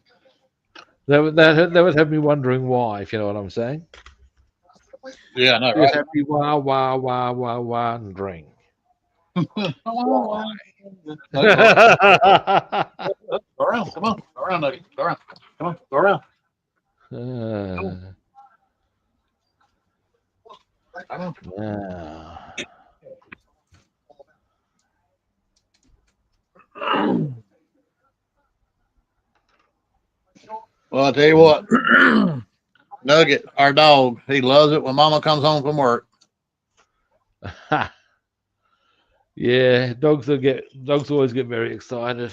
S1: That would have me wondering why, if you know what I'm saying.
S2: Yeah, no,
S1: Right. Have me wondering.
S2: Why? Go around, come on, go around, Nugget. Go around, come on, go around. Well, I'll tell you what, Nugget, our dog, he loves it when Mama comes home from work.
S1: Yeah, dogs always get very excited.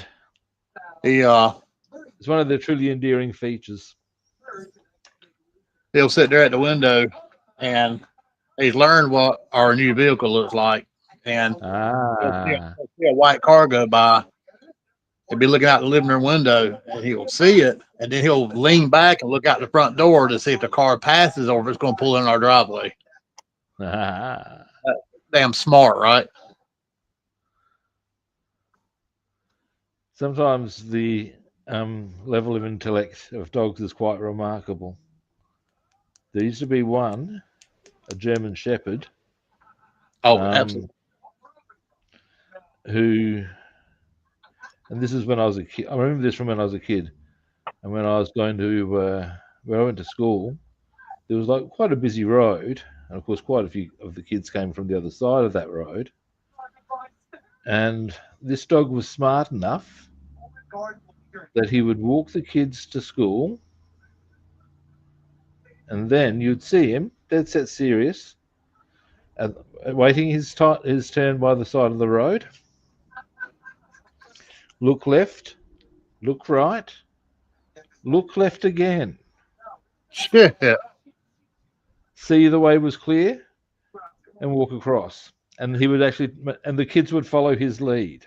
S1: It's one of their truly endearing features.
S2: He'll sit there at the window, and he's learned what our new vehicle looks like. And he'll see a white car go by. He'll be looking out the living room window, and he'll see it, and then he'll lean back and look out the front door to see if the car passes or if it's going to pull in our driveway. Damn smart, right?
S1: Sometimes the level of intellect of dogs is quite remarkable. There used to be one, a German Shepherd.
S2: Oh, absolutely.
S1: Who, and this is when I was a kid. I remember this from when I was a kid, and when I was going to where I went to school, there was like quite a busy road, and of course, quite a few of the kids came from the other side of that road. And this dog was smart enough that he would walk the kids to school, and then you'd see him dead set serious, waiting his turn by the side of the road. Look left, look right, look left again.
S2: Yeah.
S1: See the way was clear, and walk across. And he would and the kids would follow his lead.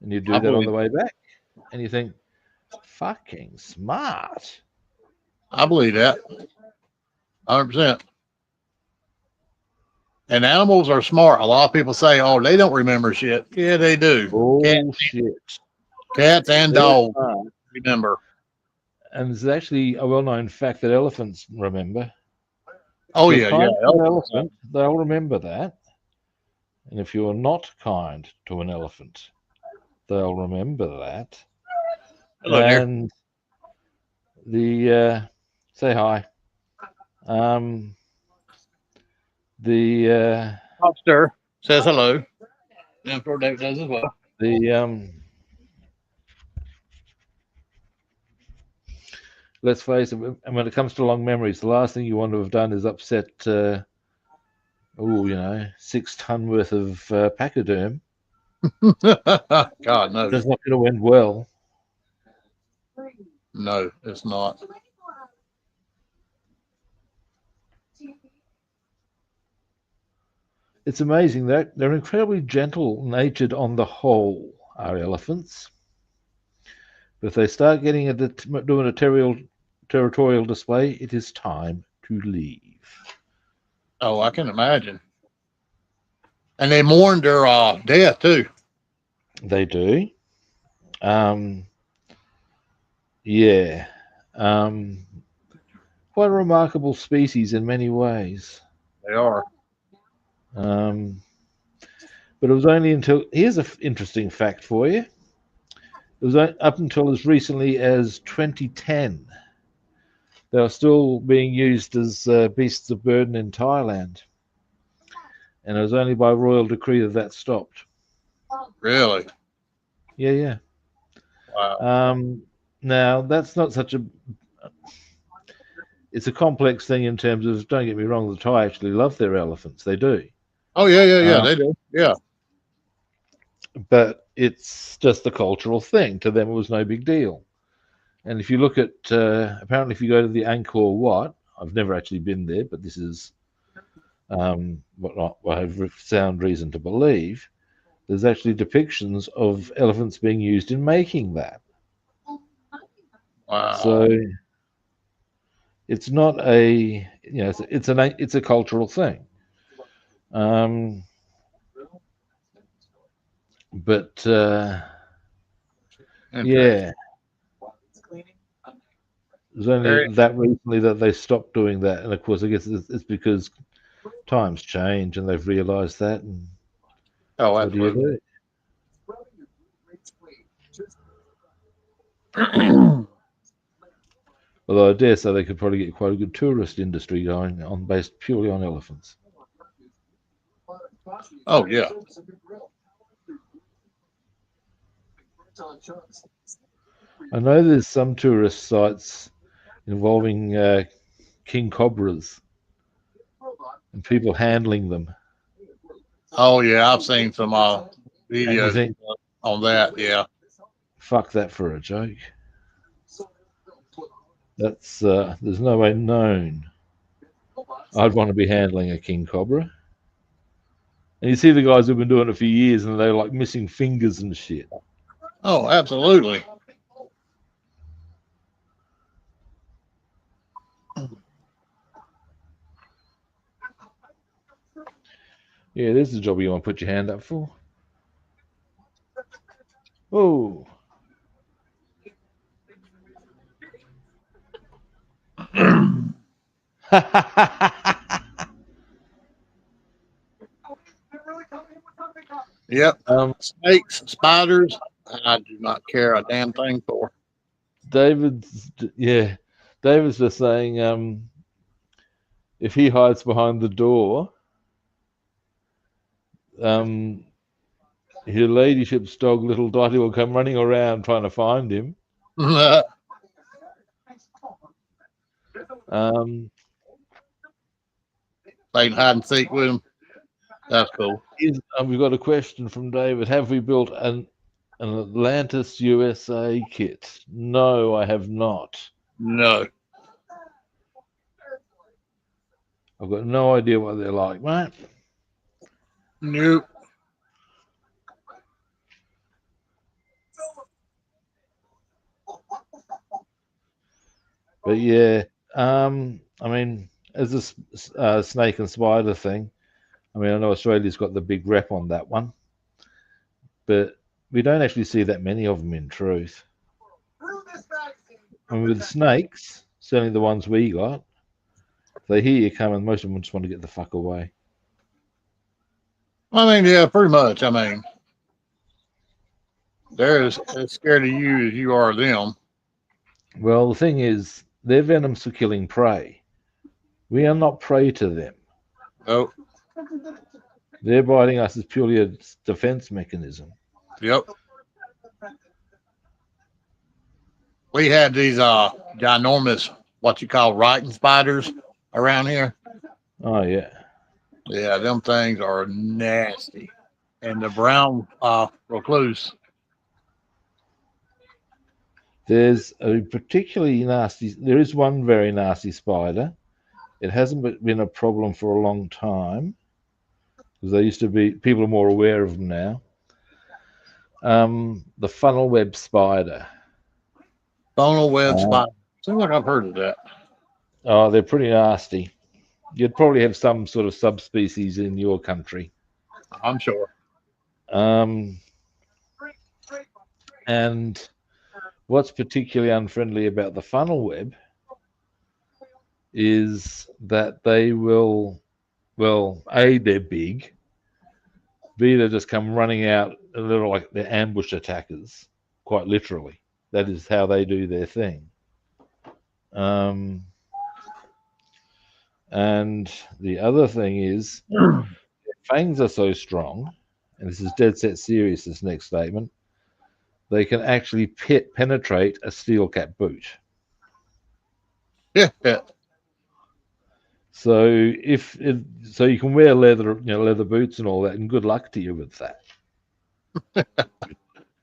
S1: And you do that on the way back. And you think, fucking smart.
S2: I believe that. 100%. And animals are smart. A lot of people say, oh, they don't remember shit. Yeah, they do.
S1: Bullshit.
S2: Cats and dogs remember.
S1: And there's actually a well-known fact that elephants remember.
S2: Oh, yeah.
S1: Elephant, they'll remember that. And if you're not kind to an elephant, they'll remember that.
S2: Hello,
S1: and
S2: dear.
S1: Say hi. The
S2: Lobster says hello. And David does as well.
S1: The let's face it, and when it comes to long memories, the last thing you want to have done is upset, 6 ton worth of pachyderm.
S2: God knows.
S1: That's not going to end well.
S2: No, it's not.
S1: It's amazing that they're incredibly gentle-natured on the whole, are elephants. But if they start doing a territorial display, it is time to leave.
S2: Oh, I can imagine. And they mourned their death too.
S1: They do. Yeah. Quite a remarkable species in many ways.
S2: They are.
S1: But it was only until, here's an interesting fact for you. It was up until as recently as 2010. They were still being used as beasts of burden in Thailand. And it was only by royal decree that stopped.
S2: Really?
S1: Yeah.
S2: Wow.
S1: Now, that's not such a... It's a complex thing in terms of, don't get me wrong, the Thai actually love their elephants. They do.
S2: Oh, yeah. They do. Yeah.
S1: But it's just a cultural thing. To them, it was no big deal. And if you look at, apparently, if you go to the Angkor Wat, I've never actually been there, but this is what I have sound reason to believe, there's actually depictions of elephants being used in making that.
S2: Wow.
S1: So it's not a, it's a cultural thing. But yeah, it was only that recently that they stopped doing that, and of course, I guess it's because times change and they've realised that. And
S2: oh,
S1: what do you
S2: absolutely.
S1: do? Although I dare say they could probably get quite a good tourist industry going on based purely on elephants.
S2: Oh, yeah.
S1: I know there's some tourist sites involving king cobras and people handling them.
S2: Oh, yeah. I've seen some videos
S1: think,
S2: on that. Yeah.
S1: Fuck that for a joke. That's there's no way known I'd want to be handling a king cobra. And you see the guys who've been doing it for years and they're like missing fingers and shit.
S2: Oh, absolutely.
S1: Yeah, there's the job you want to put your hand up for. Oh.
S2: Yep. Snakes, spiders, I do not care a damn thing for.
S1: David's just saying, if he hides behind the door, his ladyship's dog, Little Dottie, will come running around trying to find him.
S2: Playing hide and seek with him. That's cool.
S1: We've got a question from David. Have we built an Atlantis USA kit? No, I have not.
S2: No.
S1: I've got no idea what they're like, mate.
S2: Nope.
S1: But yeah, I mean, as a snake and spider thing, I mean, I know Australia's got the big rep on that one, but we don't actually see that many of them in truth. I mean, with snakes, certainly the ones we got, they hear you coming, most of them just want to get the fuck away.
S2: I mean, yeah, pretty much. I mean, they're as scared of you as you are of them.
S1: Well, the thing is, their venom's for killing prey. We are not prey to them.
S2: Oh.
S1: Their biting us is purely a defense mechanism.
S2: Yep. We had these ginormous, what you call writing spiders around here.
S1: Oh yeah.
S2: Yeah, them things are nasty. And the brown recluse.
S1: There's a particularly nasty. There is one very nasty spider. It hasn't been a problem for a long time because they used to be. People are more aware of them now. The funnel web spider.
S2: Funnel web spider. Seems like I've heard of that.
S1: Oh, they're pretty nasty. You'd probably have some sort of subspecies in your country.
S2: I'm sure.
S1: And what's particularly unfriendly about the funnel web is that they will, well, A, they're big. B, they just come running out, and they're like they're ambush attackers, quite literally. That is how they do their thing. And the other thing is, fangs are so strong, and this is dead set serious, this next statement, they can actually penetrate a steel cap boot.
S2: Yeah.
S1: So so you can wear leather, leather boots and all that, and good luck to you with that.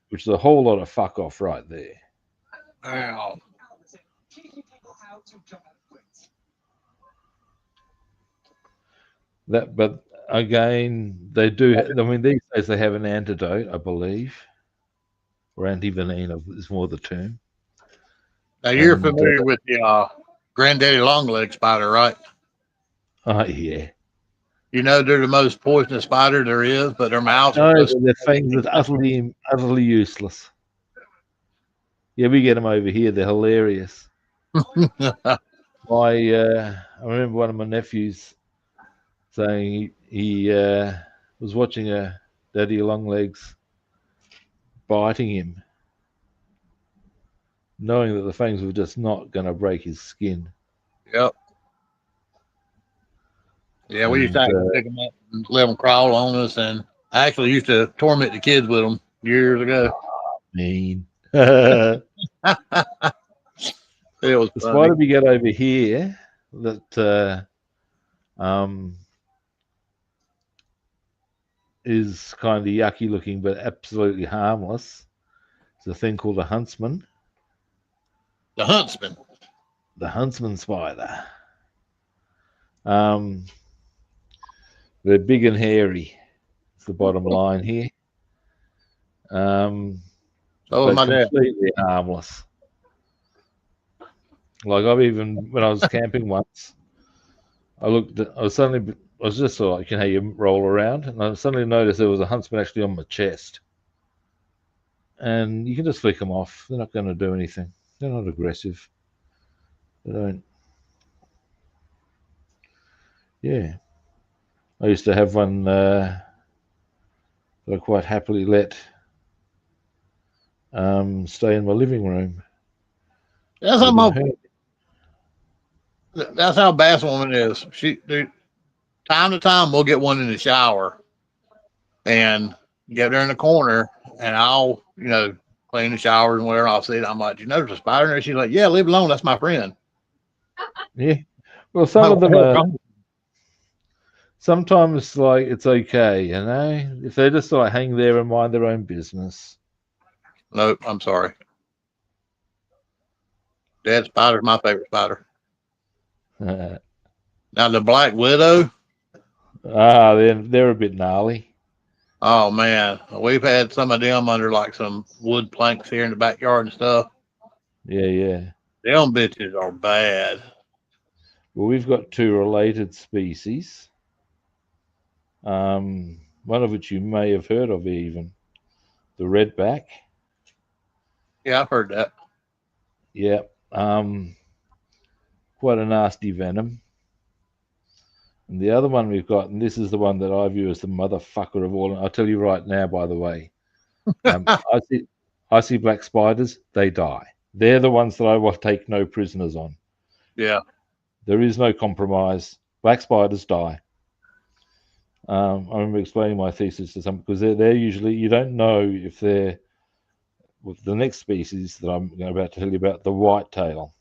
S1: Which is a whole lot of fuck off right there.
S2: Wow.
S1: But again, they do. I mean, these days they have an antidote, I believe, or antivenin is more the term.
S2: Now you're familiar with the granddaddy longleg spider, right?
S1: Oh yeah.
S2: You know they're the most poisonous spider there is, but their mouths
S1: No,
S2: are just
S1: their fangs are utterly useless. Yeah, we get them over here. They're hilarious. I remember one of my nephews saying he was watching a daddy longlegs biting him, knowing that the fangs were just not going to break his skin.
S2: Yep. Yeah, we used to have to pick them up and let them crawl on us, and I actually used to torment the kids with them years ago.
S1: Mean.
S2: It was
S1: the
S2: funny.
S1: spider we get over here that is kind of yucky looking, but absolutely harmless. It's a thing called a huntsman.
S2: The huntsman.
S1: The huntsman spider. They're big and hairy. It's the bottom line here.
S2: Oh,
S1: but
S2: my dad.
S1: Completely harmless. Like when I was camping once, I was just sort of like, you roll around, and I suddenly noticed there was a huntsman actually on my chest. And you can just flick them off. They're not going to do anything. They're not aggressive. They don't. Yeah. I used to have one that I quite happily let stay in my living room.
S2: That's how Basswoman is. Time to time we'll get one in the shower and get her in the corner, and I'll clean the showers and whatever. I'll see it. I'm like, "Do you know there's a spider in there?" She's like, "Yeah, leave it alone. That's my friend."
S1: Yeah. Well, some of them are. Sometimes, like, it's okay, if they just like hang there and mind their own business.
S2: Nope, I'm sorry. Dead spider's my favorite spider. Now the black widow.
S1: They're a bit gnarly.
S2: Oh man, we've had some of them under like some wood planks here in the backyard and stuff.
S1: Yeah.
S2: Them bitches are bad.
S1: Well, we've got two related species. One of which you may have heard of, even the redback.
S2: Yeah, I've heard that.
S1: Yeah. Quite a nasty venom. And the other one we've got, and this is the one that I view as the motherfucker of all. And I'll tell you right now, by the way, I see black spiders, they die. They're the ones that I will take no prisoners on.
S2: Yeah.
S1: There is no compromise. Black spiders die. I remember explaining my thesis to some because they're usually, you don't know if they're with the next species that I'm about to tell you about, the whitetail.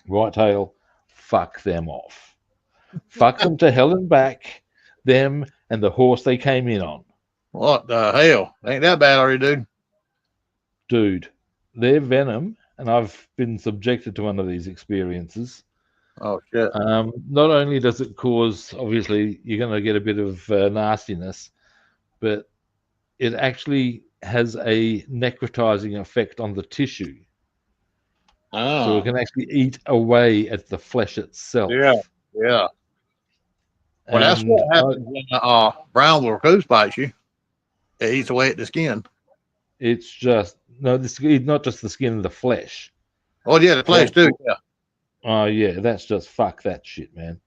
S1: Whitetail, fuck them off. Fuck them to hell and back, them and the horse they came in on.
S2: What the hell? Ain't that bad, are you, dude?
S1: Dude, their venom, and I've been subjected to one of these experiences.
S2: Oh shit.
S1: Not only does it cause, obviously, you're going to get a bit of nastiness, but it actually has a necrotizing effect on the tissue. So it
S2: Oh,
S1: can actually eat away at the flesh itself.
S2: yeah, yeah. Well, that's
S1: And
S2: what happens when brown recluse bites you. It eats away at the skin.
S1: it's just, no, this is not just the skin and the flesh.
S2: Oh yeah, the flesh too. Yeah,
S1: Oh, yeah, that's just fuck that shit, man.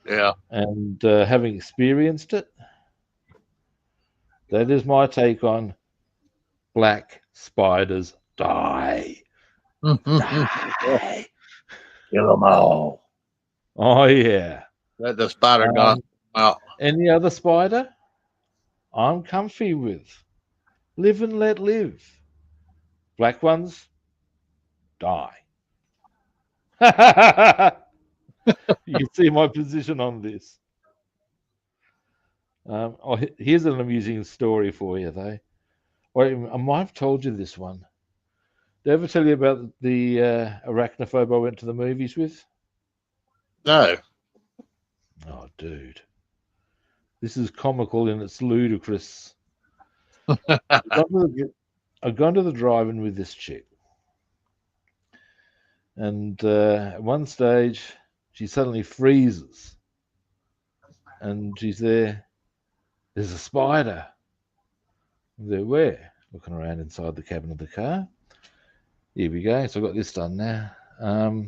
S2: yeah.
S1: And having experienced it, that is my take on black spiders die. Die.
S2: Kill them all.
S1: Oh, yeah.
S2: Let the spider god out.
S1: Any other spider, I'm comfy with. Live and let live. Black ones, die. You can see my position on this. Here's an amusing story for you, though. Wait, I might have told you this one. Did I ever tell you about the arachnophobe I went to the movies with?
S2: No.
S1: Oh, dude. This is comical and it's ludicrous. I've gone to the drive-in with this chick. And at one stage, she suddenly freezes. And she's there. There's a spider. I'm there, where? Looking around inside the cabin of the car. Here we go. So I've got this done now. I'll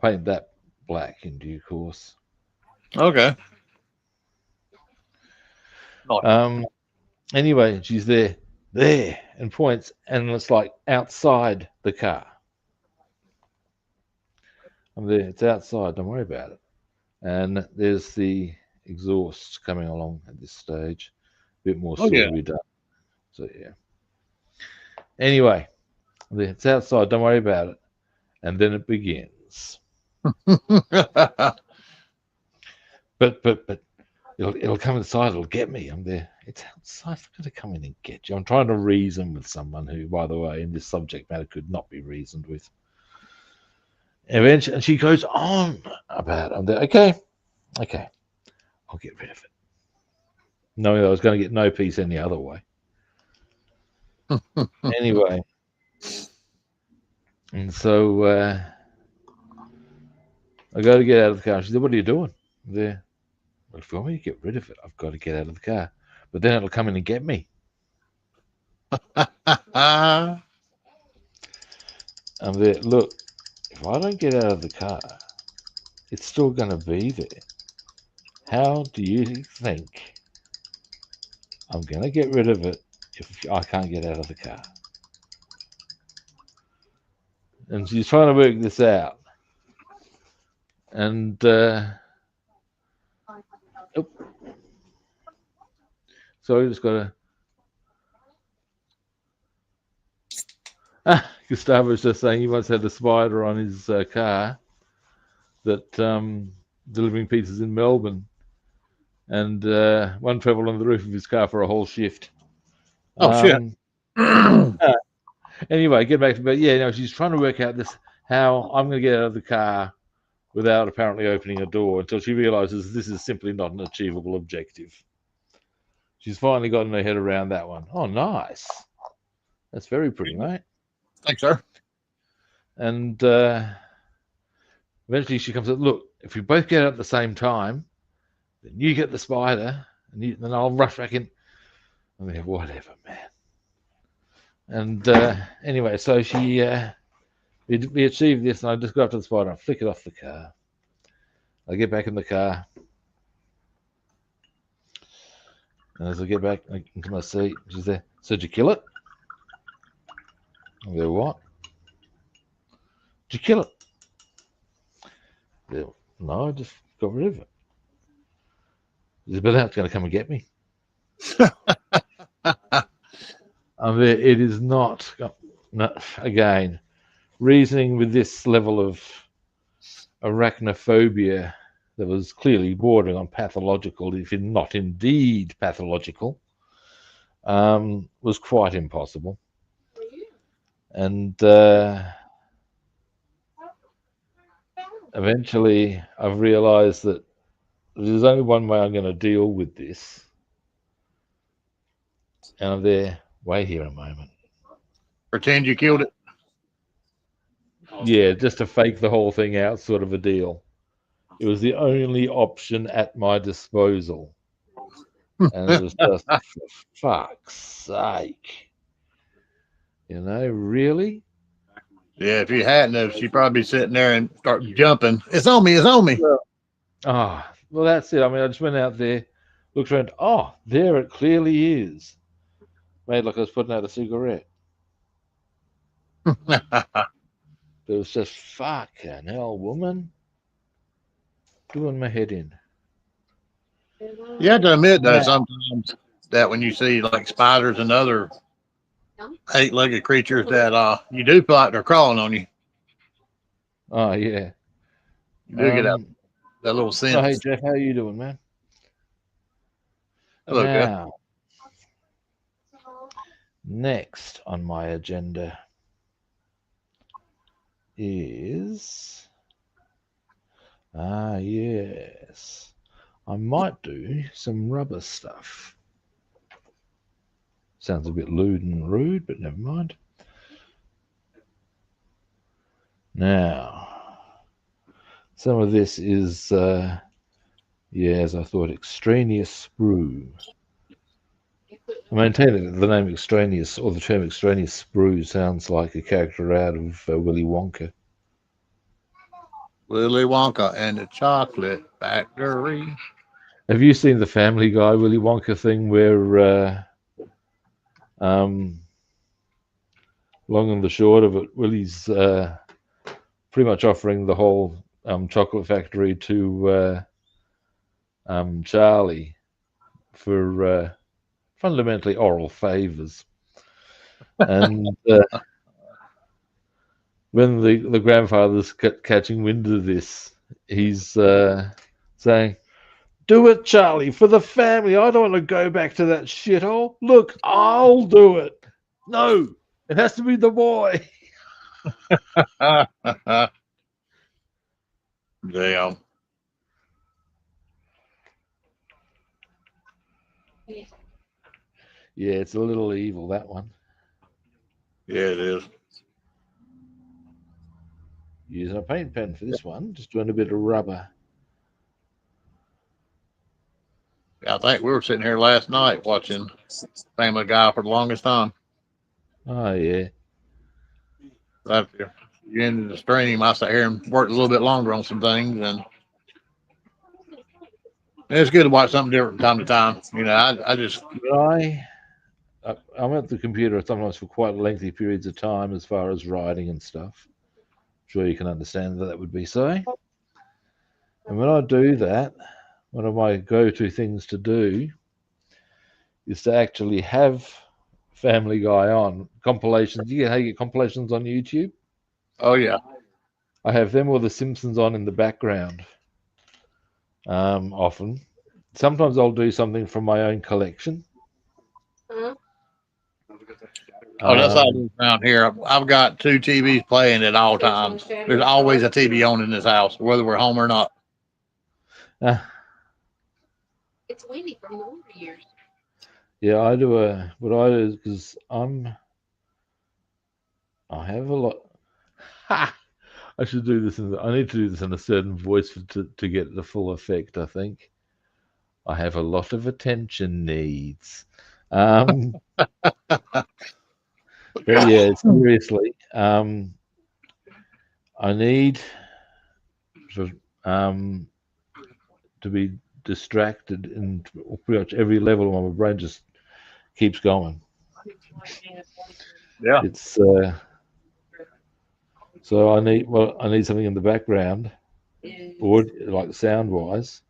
S1: paint that black in due course.
S2: Okay.
S1: Anyway, she's there, and points, and it's like outside the car. I'm there, it's outside, don't worry about it. And there's the exhaust coming along at this stage. A bit more still to be done. So, yeah. Anyway, it's outside, don't worry about it. And then it begins. But it'll come inside, it'll get me. I'm there. It's outside, it's going to come in and get you. I'm trying to reason with someone who, by the way, in this subject matter could not be reasoned with. Eventually, and she goes on about it. I'm there, okay, I'll get rid of it. Knowing I was going to get no peace any other way. Anyway, and so I go to get out of the car. She said, what are you doing? I'm there. Well, if you want me to get rid of it, I've got to get out of the car. But then it'll come in and get me. I'm there. Look, if I don't get out of the car, it's still going to be there. How do you think I'm going to get rid of it if I can't get out of the car? And she's trying to work this out. And so I just got to. Gustavo's just saying he once had a spider on his car that delivering pizzas in Melbourne, and one travelled on the roof of his car for a whole shift.
S2: Oh shit!
S1: Anyway, get back to, but yeah, she's trying to work out this how I'm going to get out of the car without apparently opening a door until she realizes this is simply not an achievable objective. She's finally gotten her head around that one. Oh, nice! That's very pretty, mate.
S2: Thanks, sir.
S1: And eventually she comes up, look, if we both get out at the same time, then you get the spider, and then I'll rush back in. I mean, whatever, man. And anyway, so we achieved this, and I just go up to the spider and flick it off the car. I get back in the car. And as I get back into my seat, she's there. So did you kill it? I go, what? Did you kill it? Yeah, no, I just got rid of it. He said, but that's going to come and get me. It is not, again, reasoning with this level of arachnophobia that was clearly bordering on pathological, if not indeed pathological, was quite impossible. And eventually I've realized that there's only one way I'm going to deal with this. And I'm there, wait here a moment.
S2: Pretend you killed it.
S1: Yeah, just to fake the whole thing out, sort of a deal. It was the only option at my disposal. And it was just, for fuck's sake. You know, really?
S2: Yeah, if you hadn't have, she'd probably be sitting there and start jumping. It's on me, it's on me.
S1: Well, that's it. I mean, I just went out there, looked around. Oh, there it clearly is. Made like I was putting out a cigarette. It was just fucking hell, woman. Doing my head in.
S2: You have to admit, though, sometimes that when you see like spiders and other 8-legged creatures, that you do feel like they're crawling on you.
S1: Oh, yeah.
S2: You do get that little sense.
S1: Oh, hey, Jeff, how you doing, man?
S2: Hello, Jeff.
S1: Now, next on my agenda is... yes. I might do some rubber stuff. Sounds a bit lewd and rude, but never mind. Now, some of this is, as I thought, extraneous sprue. I maintain that the name extraneous, or the term extraneous sprue, sounds like a character out of Willy Wonka.
S2: Willy Wonka and the Chocolate Factory.
S1: Have you seen the Family Guy Willy Wonka thing where, long and the short of it, Willy's pretty much offering the whole chocolate factory to Charlie for fundamentally oral favors. And when the grandfather's catching wind of this, he's saying, "Do it, Charlie, for the family. I don't want to go back to that shithole. Look, I'll do it. No, it has to be the boy."
S2: Damn.
S1: Yeah, it's a little evil, that one.
S2: Yeah, it is.
S1: Using a paint pen for this one, just doing a bit of rubber.
S2: I think we were sitting here last night watching Family Guy for the longest time.
S1: Oh, yeah.
S2: After you ended the stream, I sat here and worked a little bit longer on some things, and it's good to watch something different from time to time. You know, I just
S1: I'm at the computer sometimes for quite lengthy periods of time as far as writing and stuff. I'm sure you can understand that would be so. And when I do that, one of my go-to things to do is to actually have Family Guy on compilations. You get how you get compilations on YouTube?
S2: oh yeah,
S1: I have them or The Simpsons on in the background. Often. Sometimes I'll do something from my own collection.
S2: oh that's how it is around here. I've got 2 TVs playing at all times. There's always a TV on in this house, whether we're home or not.
S4: It's windy from the older years.
S1: Yeah, I do what I do is because I have a lot. Ha! I should do this I need to do this in a certain voice to get the full effect, I think. I have a lot of attention needs. But yeah, seriously, I need to be distracted in pretty much every level of my brain just keeps going.
S2: Yeah.
S1: It's So I need something in the background, or like sound wise,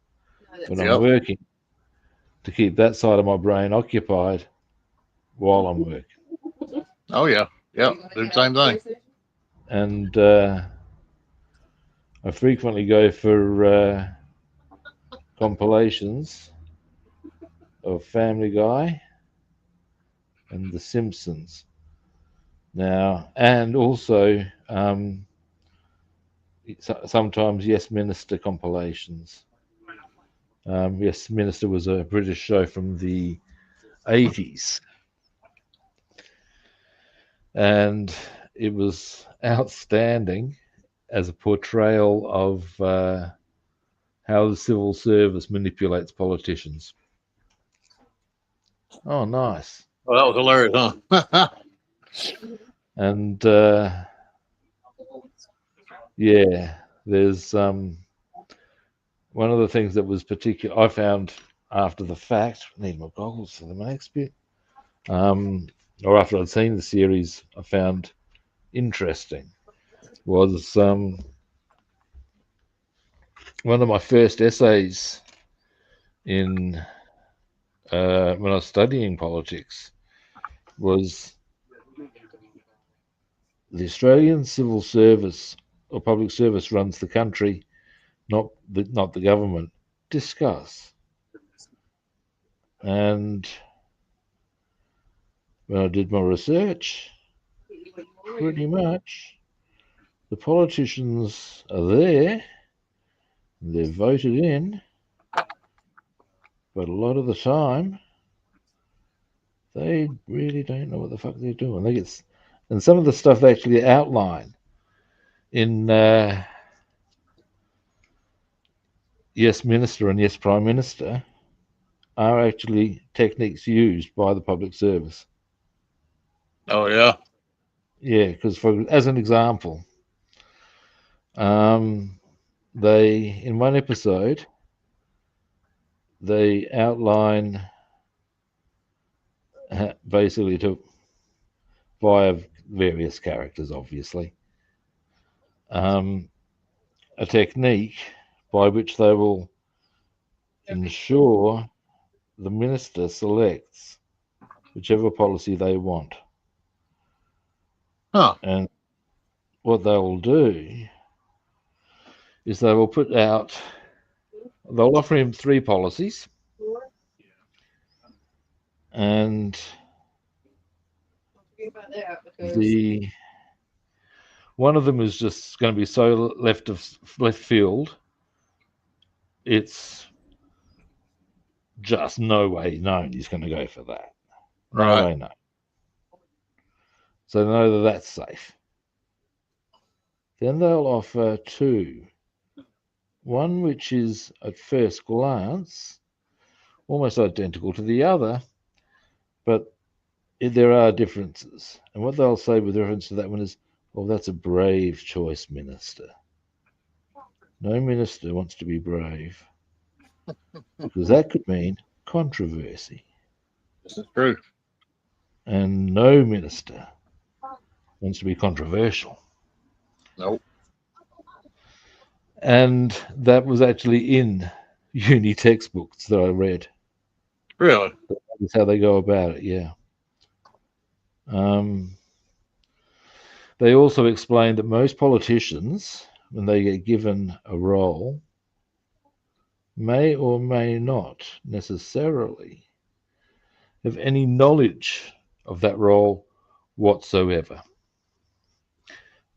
S1: when I'm
S2: Yep.
S1: working, to keep that side of my brain occupied while I'm working.
S2: Oh yeah. Yep. Do the same thing.
S1: And I frequently go for compilations of Family Guy and The Simpsons now, and also sometimes Yes Minister compilations. Yes Minister was a British show from the 80s, and it was outstanding as a portrayal of how the civil service manipulates politicians. Oh, nice.
S2: Well, that was hilarious, huh?
S1: And yeah, there's one of the things that was particular I found after the fact. I need my goggles for the next bit. Or after I'd seen the series, I found interesting was one of my first essays in when I was studying politics was the Australian civil service or public service runs the country, not the government. Discuss. And when I did my research, pretty much the politicians are there, they're voted in, but a lot of the time they really don't know what the fuck they're doing. And some of the stuff they actually outline in Yes Minister and Yes Prime Minister are actually techniques used by the public service.
S2: Oh yeah.
S1: Yeah, because as an example, they in one episode they outline basically via various characters, obviously, a technique by which they will ensure the minister selects whichever policy they want.
S2: Huh.
S1: And what they will do is they'll offer him three policies, and the one of them is just going to be so left field. It's just no way known he's going to go for that. No
S2: Right.
S1: way, no. So they know that that's safe. Then they'll offer two. One which is at first glance almost identical to the other, but there are differences. And what they'll say with reference to that one is, well, that's a brave choice, Minister. No minister wants to be brave because that could mean controversy.
S2: This is true.
S1: And no minister wants to be controversial.
S2: Nope.
S1: And that was actually in uni textbooks that I read.
S2: Really?
S1: That's how they go about it, yeah. They also explained that most politicians, when they get given a role, may or may not necessarily have any knowledge of that role whatsoever.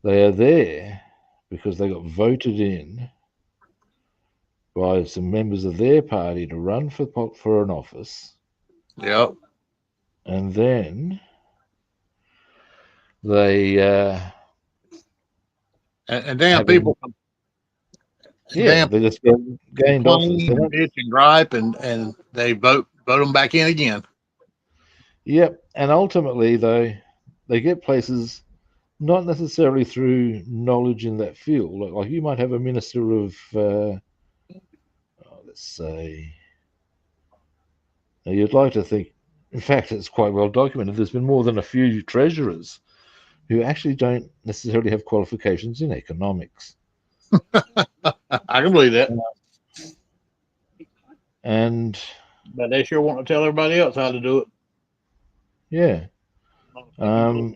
S1: They are there because they got voted in by some members of their party to run for an office.
S2: Yep.
S1: And then they
S2: and damn people.
S1: They just gained office.
S2: And bitch and gripe, and they vote them back in again.
S1: Yep, and ultimately though, they get places not necessarily through knowledge in that field. Like you might have a minister of, let's say, you'd like to think. In fact, it's quite well documented. There's been more than a few treasurers who actually don't necessarily have qualifications in economics.
S2: I can believe that.
S1: And
S2: But they sure want to tell everybody else how to do it.
S1: yeah. So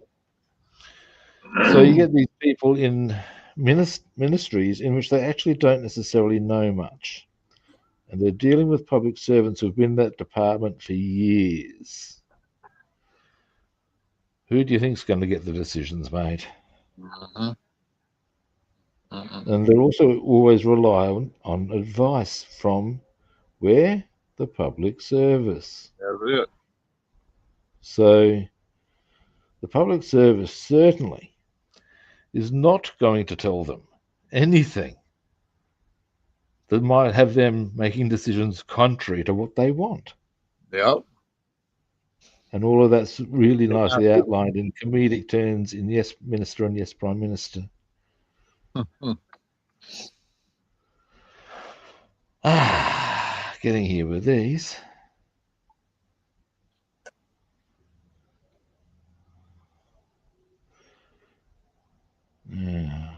S1: you get these people in ministries in which they actually don't necessarily know much. And they're dealing with public servants who've been in that department for years. Who do you think's going to get the decisions made?
S2: Mm-hmm. Mm-hmm.
S1: And they're also always rely on advice from where? The public service.
S2: That's it.
S1: So the public service certainly is not going to tell them anything that might have them making decisions contrary to what they want.
S2: Yep.
S1: And all of that's really nicely outlined in comedic terms in Yes, Minister and Yes, Prime Minister. Getting here with these. Yeah.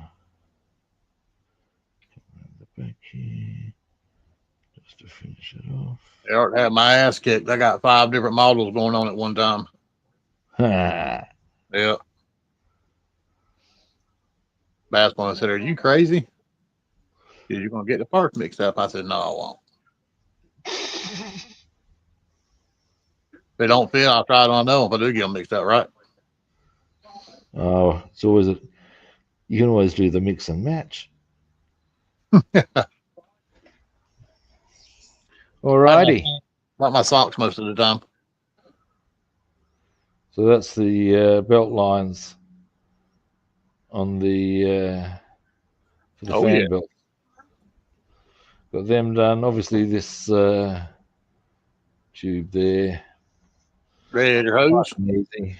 S1: Back here. Just to finish it off.
S2: They ought to have my ass kicked. I got 5 different models going on at one time. Yeah. Bassman said, "Are you crazy? You're going to get the parts mixed up." I said, "No, I won't. If they don't fit, I'll try it on their own. If I do get them mixed up, right?"
S1: Oh, it's always you can always do the mix and match. Alrighty.
S2: Like my socks most of the time.
S1: So that's the belt lines on the for the fan belt. Got them done. Obviously, this tube there.
S2: Red hose.
S1: Easy.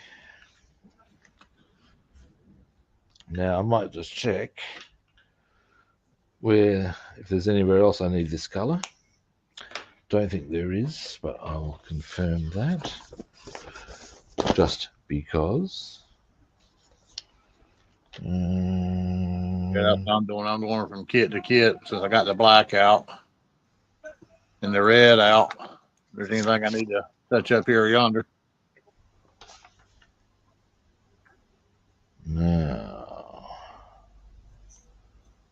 S1: Now I might just check where if there's anywhere else I need this color. Don't think there is, but I'll confirm that just because.
S2: Yeah, that's what I'm doing. I'm going from kit to kit since I got the black out and the red out. If there's anything I need to touch up here or yonder.
S1: Now,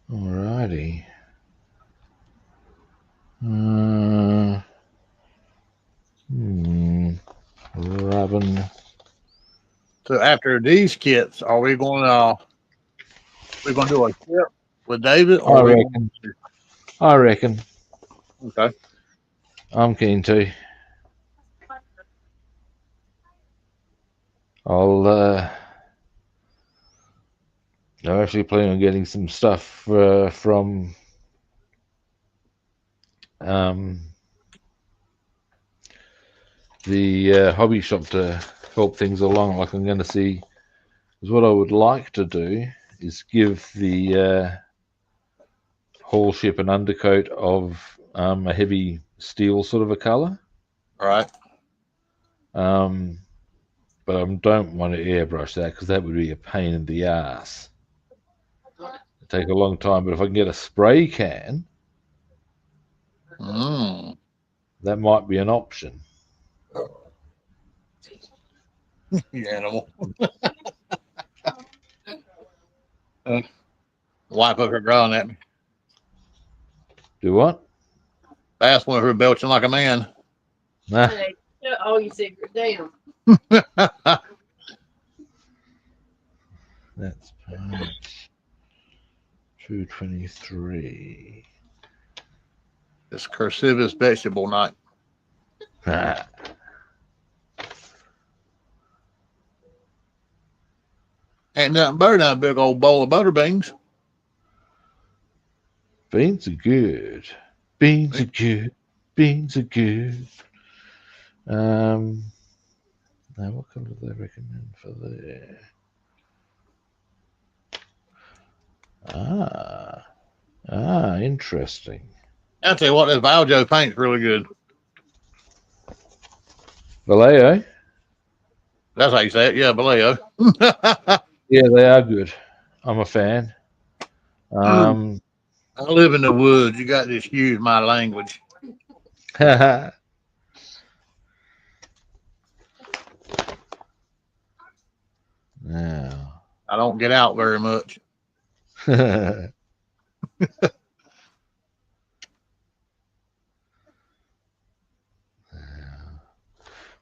S1: alrighty. Rubbing.
S2: So after these kits, are we going to do a kit with David? Or
S1: I reckon.
S2: Okay.
S1: I'm keen to. I'm actually planning on getting some stuff from the hobby shop to help things along. Like I'm going to see, because what I would like to do is give the whole ship an undercoat of a heavy steel sort of a color.
S2: All right.
S1: But I don't want to airbrush that because that would be a pain in the ass. It'd take a long time, but if I can get a spray can, that might be an option.
S2: You animal. Wife up here growling at me.
S1: Do what?
S2: That's one of her belching like a man.
S1: Nah.
S4: Hey, shut all your secrets down.
S1: That's page 223.
S2: It's cursivus vegetable night. Ain't nothing better than a big old bowl of butter beans.
S1: Beans are good. Beans are good. Beans are good. Now, what color do they recommend for there? Interesting.
S2: I'll tell you what, this Valjo paint's really good.
S1: Vallejo?
S2: That's how you say it. Yeah, Vallejo.
S1: Yeah, they are good. I'm a fan.
S2: I live in the woods. You got to excuse my language.
S1: Now,
S2: I don't get out very much.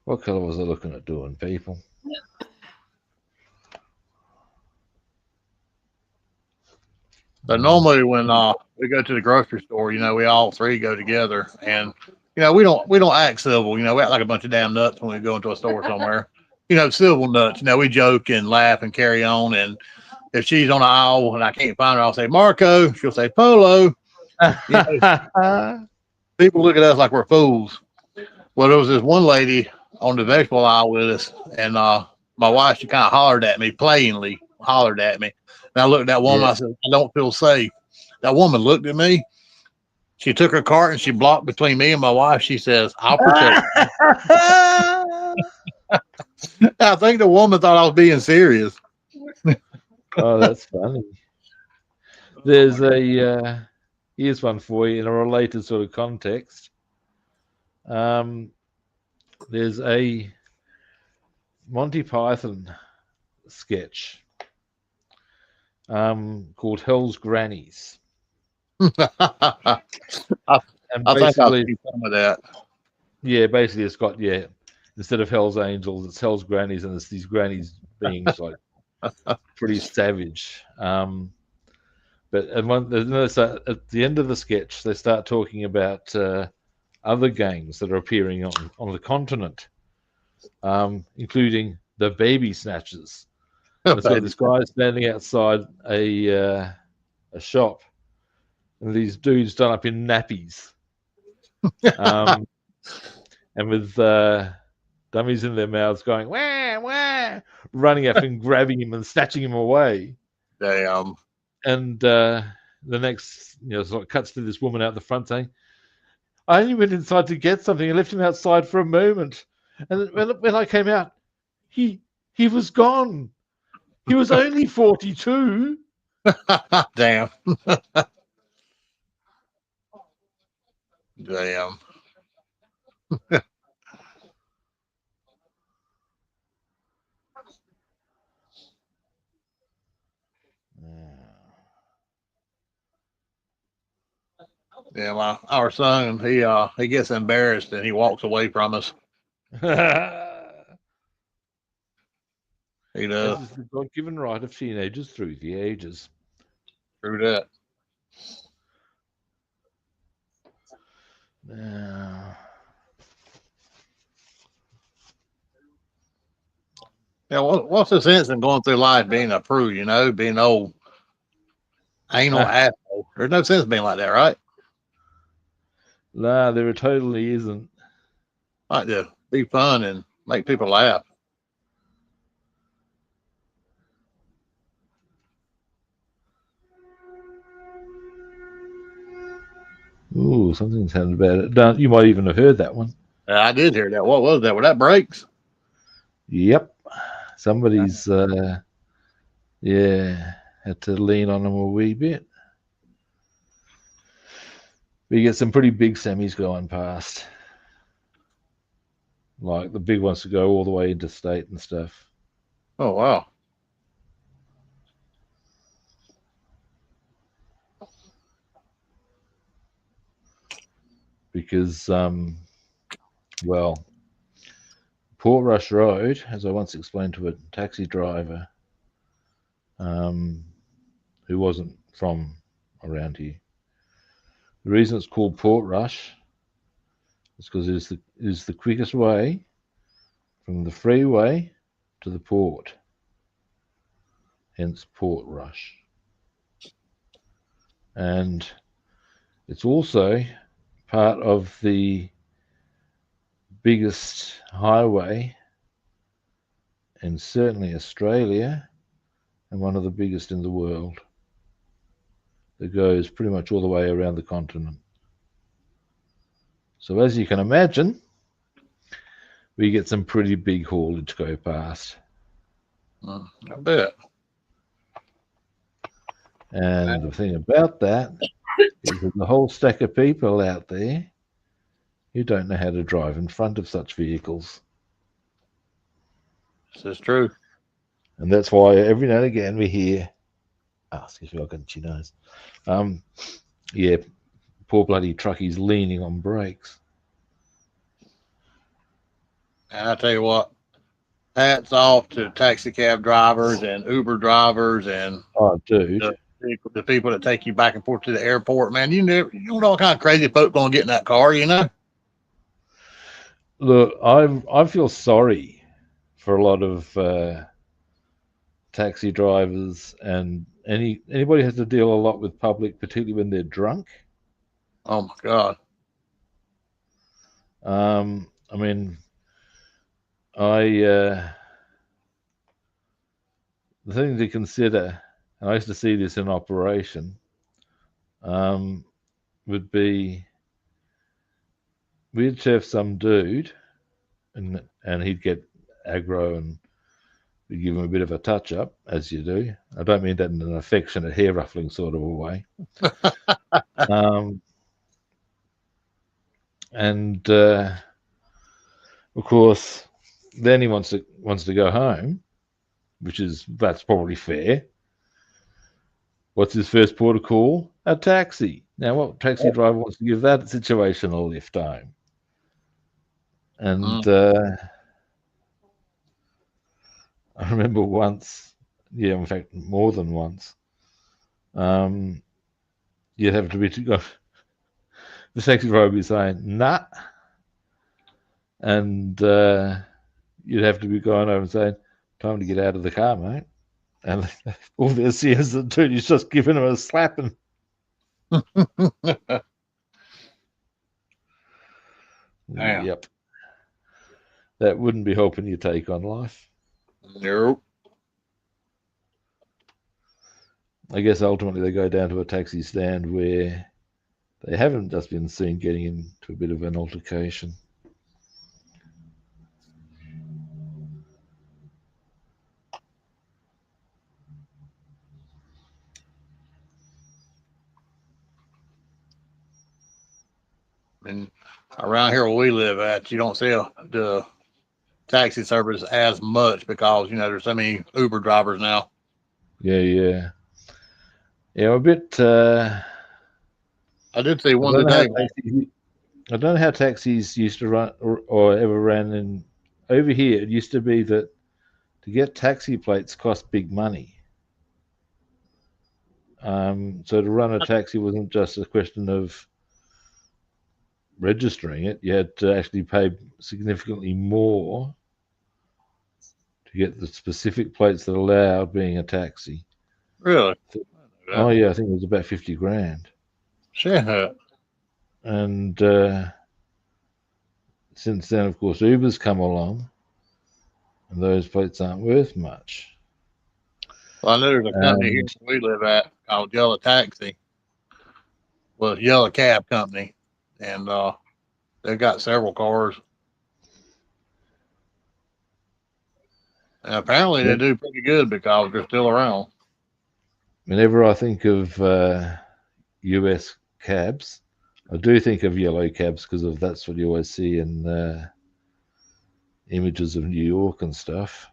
S1: what color was I looking at doing, people?
S2: So normally when we go to the grocery store, we all three go together, and we don't act civil. We act like a bunch of damn nuts when we go into a store somewhere. Civil nuts. We joke and laugh and carry on. And if she's on the aisle and I can't find her, I'll say Marco. She'll say Polo. People look at us like we're fools. Well, there was this one lady on the vegetable aisle with us, and my wife, she kind of hollered at me, playingly hollered at me. And I looked at that woman,
S1: Yeah.
S2: I said, I don't feel safe. That woman looked at me. She took her cart and she blocked between me and my wife. She says, I'll protect you. I think the woman thought I was being serious.
S1: Oh, that's funny. There's here's one for you in a related sort of context. There's a Monty Python sketch called Hell's Grannies.
S2: I
S1: And
S2: think I've
S1: basically,
S2: seen some of that.
S1: yeah, basically it's got, instead of Hell's Angels, it's Hell's Grannies, and it's these grannies being like pretty savage. But at the end of the sketch, they start talking about other gangs that are appearing on the continent, including the Baby Snatchers. And it's got this guy standing outside a shop, and these dudes done up in nappies, and with dummies in their mouths, going wah wah, running up and grabbing him and snatching him away.
S2: Damn.
S1: And the next, sort of cuts to this woman out the front saying, I only went inside to get something. I left him outside for a moment. And when I came out, he was gone. He was only 42.
S2: Damn. Damn. Yeah, our son, he gets embarrassed and he walks away from us. He does.
S1: This is the God-given right of teenagers through the ages.
S2: True that.
S1: Now,
S2: Yeah, what's the sense in going through life being a prude, being old anal asshole? There's no sense being like that, right?
S1: nah, there totally isn't.
S2: Like to be fun and make people laugh.
S1: Ooh, something's happened about it. You might even have heard that one.
S2: I did hear that. What was that? Were that brakes?
S1: Yep. Somebody's, had to lean on them a wee bit. We get some pretty big semis going past. Like the big ones to go all the way into state and stuff.
S2: Oh, wow.
S1: Because, Port Rush Road, as I once explained to a taxi driver who wasn't from around here, the reason it's called Port Rush is because it is the quickest way from the freeway to the port. Hence Port Rush. And it's also part of the biggest highway in certainly Australia and one of the biggest in the world that goes pretty much all the way around the continent. So as you can imagine, we get some pretty big haulage go past.
S2: I bet.
S1: And the thing about that is there's a whole stack of people out there who don't know how to drive in front of such vehicles.
S2: This is true.
S1: And that's why every now and again we hear, excuse me, I've got itchy nose. Yeah, poor bloody truckies leaning on brakes.
S2: And I tell you what, hats off to taxi cab drivers and Uber drivers and
S1: Oh, dude.
S2: the people that take you back and forth to the airport. Man, you know all kind of crazy folk gonna get in that car, you know.
S1: Look, I feel sorry for a lot of taxi drivers and anybody has to deal a lot with public, particularly when they're drunk.
S2: Oh my God.
S1: I mean, the thing to consider, and I used to see this in operation, would be we'd have some dude, and he'd get aggro, and we'd give him a bit of a touch up, as you do. I don't mean that in an affectionate, hair ruffling sort of a way. And of course, then he wants to go home, that's probably fair. What's his first port of call? A taxi. Now, what taxi driver wants to give that situation a lift home? And I remember once, yeah, in fact, more than once, you'd have to go. The taxi driver would be saying, nah. And you'd have to be going over and saying, time to get out of the car, mate. And all they see is the dude is just giving him a slapping.
S2: Damn.
S1: Yep. That wouldn't be helping your take on life.
S2: Nope.
S1: I guess ultimately they go down to a taxi stand where they haven't just been seen getting into a bit of an altercation.
S2: And around here where we live at, you don't see the taxi service as much because, you know, there's so many Uber drivers now.
S1: Yeah. A bit.
S2: I did see one today.
S1: I don't know how taxis used to run or ever ran in. Over here, it used to be that to get taxi plates cost big money. So to run a taxi wasn't just a question of registering it. You had to actually pay significantly more to get the specific plates that allowed being a taxi.
S2: Really?
S1: Oh yeah, I think it was about 50 grand.
S2: Shit.
S1: And since then, of course, Uber's come along, and those plates aren't worth much.
S2: Well, I know there's a company here we live at called Yellow Taxi. Well, Yellow Cab Company, and they've got several cars. And apparently they do pretty good because they're still around.
S1: Whenever I think of US cabs, I do think of yellow cabs because that's what you always see in images of New York and stuff.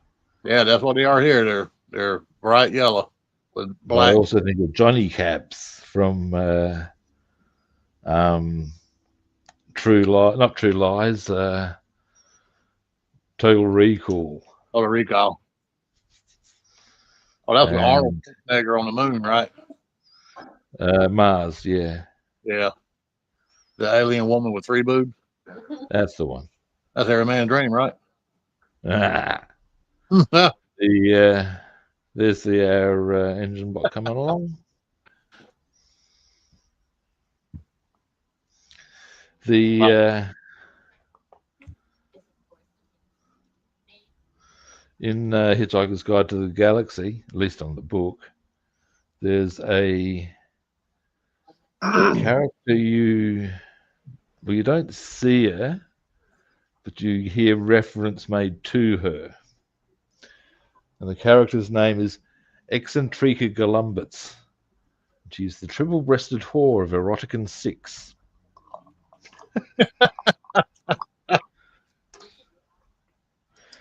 S2: Yeah, that's what they are here. They're bright yellow with black.
S1: I also think of Johnny cabs from not True Lies, Total Recall.
S2: Total Recall. Oh, that's Arnold Schwarzenegger on the moon, right?
S1: Mars, yeah.
S2: Yeah. The alien woman with 3 boobs.
S1: That's the one.
S2: That's every man's dream, right?
S1: There's the air engine bot coming along. In Hitchhiker's Guide to the Galaxy, at least on the book, there's a character you don't see her, but you hear reference made to her. And the character's name is Eccentrica Golumbitz. She's the triple-breasted whore of Erotica 6.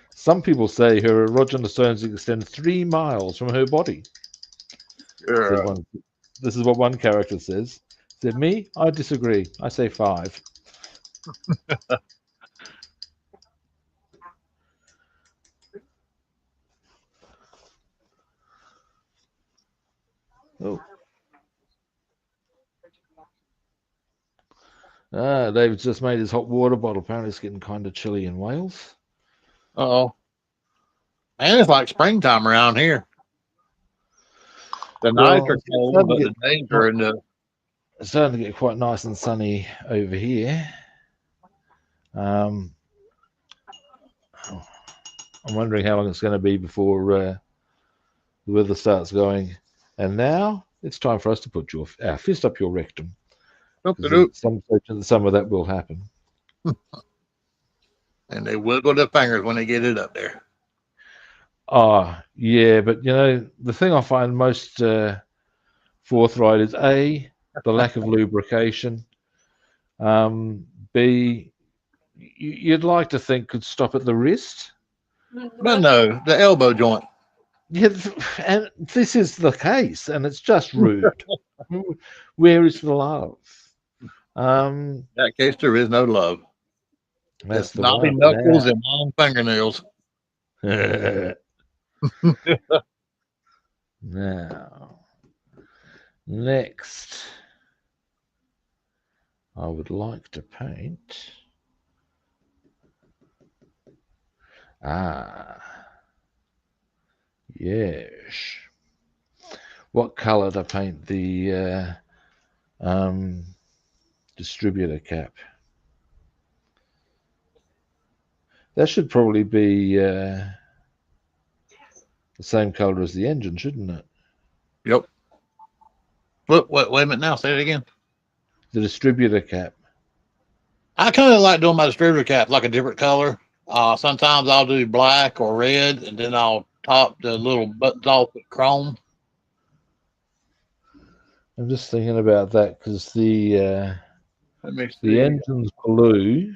S1: Some people say her erogenous zones extend 3 miles from her body. This is what one character says. Said, me? I disagree. I say 5. Oh. David's just made his hot water bottle. Apparently it's getting kind of chilly in Wales.
S2: Uh-oh. And it's like springtime around here. The nights are cold, but the days are in the...
S1: It's starting to get quite nice and sunny over here. I'm wondering how long it's going to be before the weather starts going. And now it's time for us to put our fist up your rectum. Some of that will happen.
S2: And they wiggle their fingers when they get it up there.
S1: Oh, yeah, but you know, the thing I find most forthright is A, the lack of lubrication. B, you'd like to think could stop at the wrist.
S2: But no, the elbow joint.
S1: Yeah, and this is the case, and it's just rude. Where is the love?
S2: In that case, there is no love.
S1: That's the
S2: knobby
S1: one.
S2: knuckles and long fingernails.
S1: Now, next, I would like to paint. Yes. What color to paint the distributor cap? That should probably be the same color as the engine, shouldn't it?
S2: Yep. Look, wait a minute now. Say it again.
S1: The distributor cap.
S2: I kind of like doing my distributor cap like a different color. Sometimes I'll do black or red, and then I'll top the little buttons off with chrome.
S1: I'm just thinking about that because the engine's blue.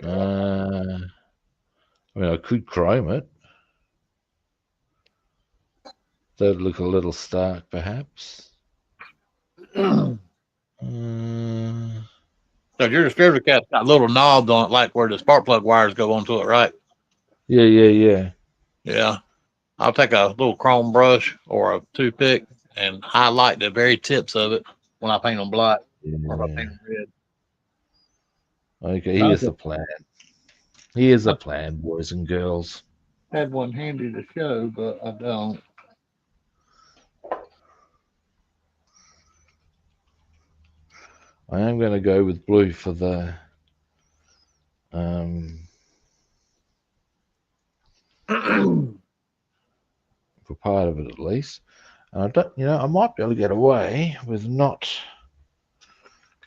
S1: I mean, I could chrome it. That'd look a little stark, perhaps.
S2: So your distributor cap's got little knobs on it, like where the spark plug wires go onto it, right?
S1: Yeah.
S2: Yeah. I'll take a little chrome brush or a toothpick and highlight the very tips of it when I paint them black or if I paint them red.
S1: Okay, here's the plan. Here's a plan, boys and girls.
S2: Had one handy to show, but I don't.
S1: I am going to go with blue for the for part of it at least. And I don't, you know, I might be able to get away with not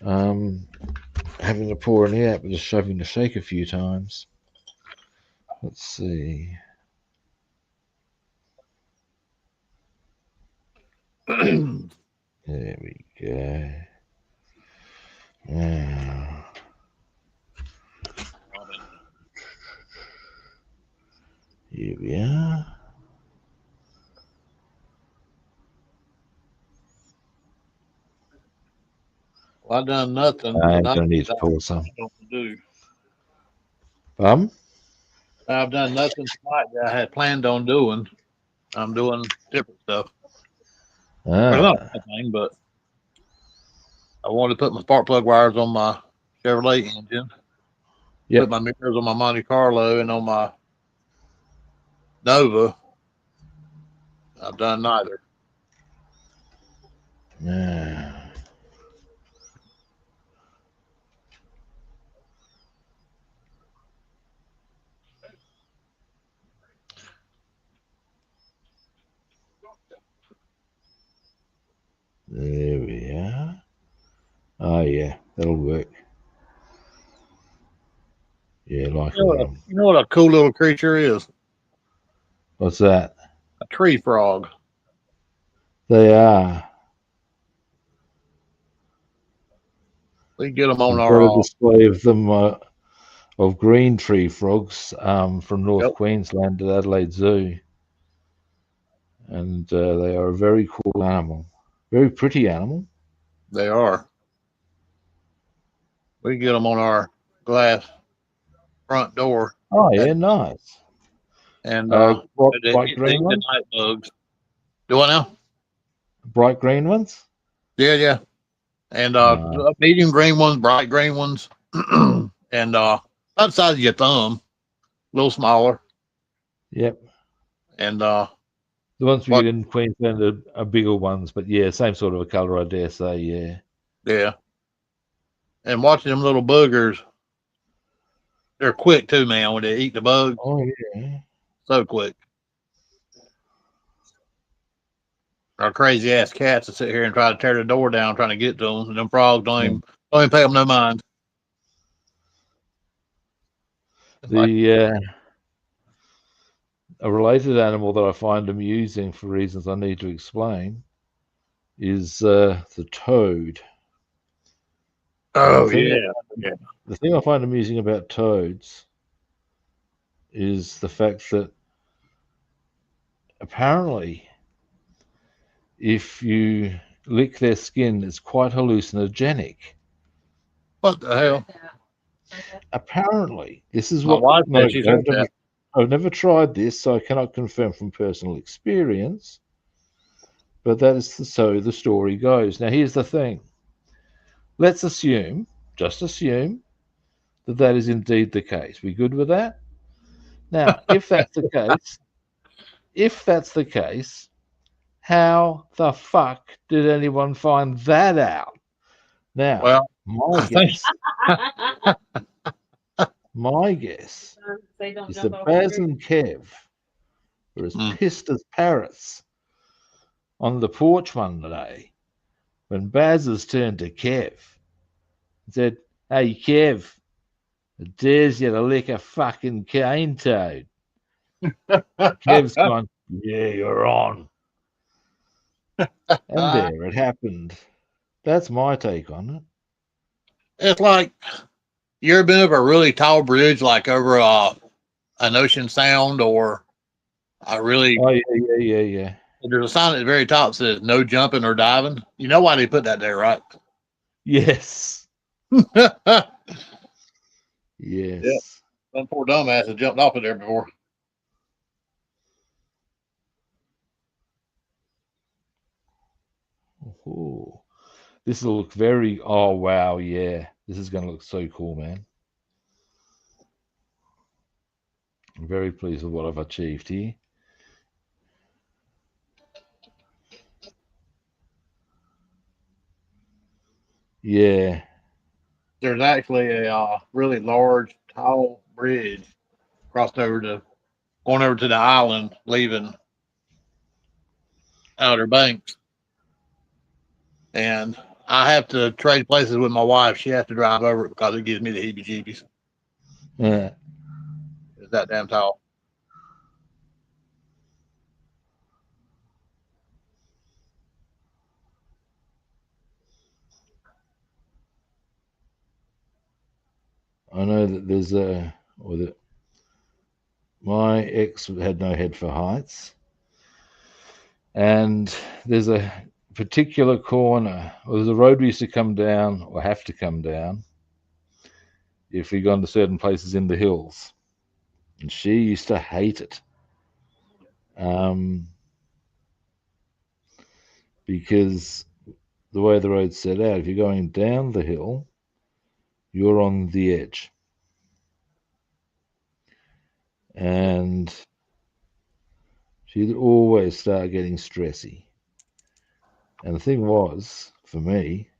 S1: having to pour any out, but just having to shake a few times. Let's see. There we go. Now, here we are.
S2: Well, I've done nothing.
S1: I'm going to need to pour some.
S2: I've done nothing tonight that I had planned on doing. I'm doing different stuff. Well, not anything, but I wanted to put my spark plug wires on my Chevrolet engine.
S1: Yep.
S2: Put my mirrors on my Monte Carlo and on my Nova. I've done neither.
S1: Yeah. There we are. Oh yeah, that'll work. Yeah, like
S2: you know what a cool little creature is?
S1: What's that?
S2: A tree frog.
S1: They are.
S2: We get them on
S1: We've
S2: our.
S1: got a display of them of green tree frogs from North
S2: Yep,
S1: Queensland at Adelaide Zoo, and they are a very cool animal, very pretty animal.
S2: they are. We get them on our glass front door,
S1: Oh
S2: at,
S1: yeah, nice.
S2: and
S1: What
S2: they
S1: bright
S2: they
S1: green
S2: eat the
S1: ones?
S2: night bugs. Do what now?
S1: Bright green ones?
S2: Yeah, yeah. And
S1: Uh,
S2: medium green ones, bright green ones, and about the size of your thumb, a little smaller.
S1: yep.
S2: And
S1: The ones we
S2: what?
S1: get in Queensland are bigger ones, but yeah, same sort of a colour, I dare say. Yeah.
S2: Yeah, and watching them little boogers, they're quick too, man. When they eat the bugs,
S1: Oh yeah.
S2: so quick. Our crazy ass cats that sit here and try to tear the door down, trying to get to them. And them frogs don't even pay them no mind. It's like,
S1: The a related animal that I find amusing for reasons I need to explain is the toad. And
S2: oh yeah, yeah.
S1: the thing I find amusing about toads is the fact that apparently, if you lick their skin, it's quite hallucinogenic.
S2: What the hell?
S1: Apparently, this is
S2: My
S1: what
S2: wife
S1: no,
S2: said she's heard that.
S1: I've never tried this, so I cannot confirm from personal experience. But that is so the story goes. Now, here's the thing. Let's assume, just assume, that that is indeed the case. We good with that? Now, if that's the case, how the fuck did anyone find that out? Now,
S2: Well,
S1: my
S2: I think
S1: guess
S4: They don't
S1: is
S4: jump
S1: that
S4: off the
S1: Baz
S4: tree.
S1: and Kev were as
S2: Hmm.
S1: pissed as parrots on the porch one day when Baz has turned to Kev and said, "Hey, Kev, I dares you to lick a fucking cane toad." Kev's gone, "Yeah, you're on." And there it happened. That's my take on it.
S2: it's like you ever been over a really tall bridge, like over an ocean sound, or a really
S1: Oh, yeah.
S2: there's a sign at the very top that says no jumping or diving. You know why they put that there, right?
S1: Yes.
S2: Yeah,
S1: Yes.
S2: some poor dumbass has jumped off of there before.
S1: Ooh. This will look very, oh, wow, yeah. This is going to look so cool, man. I'm very pleased with what I've achieved here. Yeah.
S2: There's actually a really large, tall bridge crossed over to going over to the island, leaving Outer Banks, and I have to trade places with my wife. She has to drive over it because it gives me the heebie-jeebies.
S1: Yeah.
S2: It's that damn tall.
S1: I know that there's my ex had no head for heights, and there's a particular corner, or there's a road we used to come down, or have to come down, if we gone to certain places in the hills, and she used to hate it, because the way the road's set out, if you're going down the hill, you're on the edge, and she'd always start getting stressy. And the thing was, for me,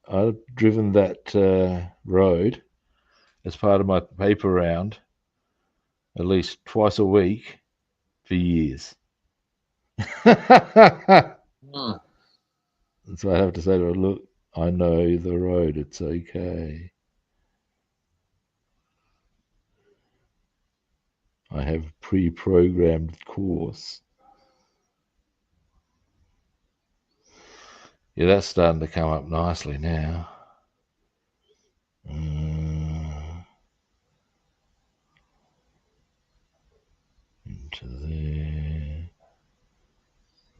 S1: I'd driven that road as part of my paper round at least twice a week for years. And
S2: Hmm.
S1: so I have to say to her, look, I know the road, it's okay. I have pre-programmed course. Yeah, that's starting to come up nicely now. Into there.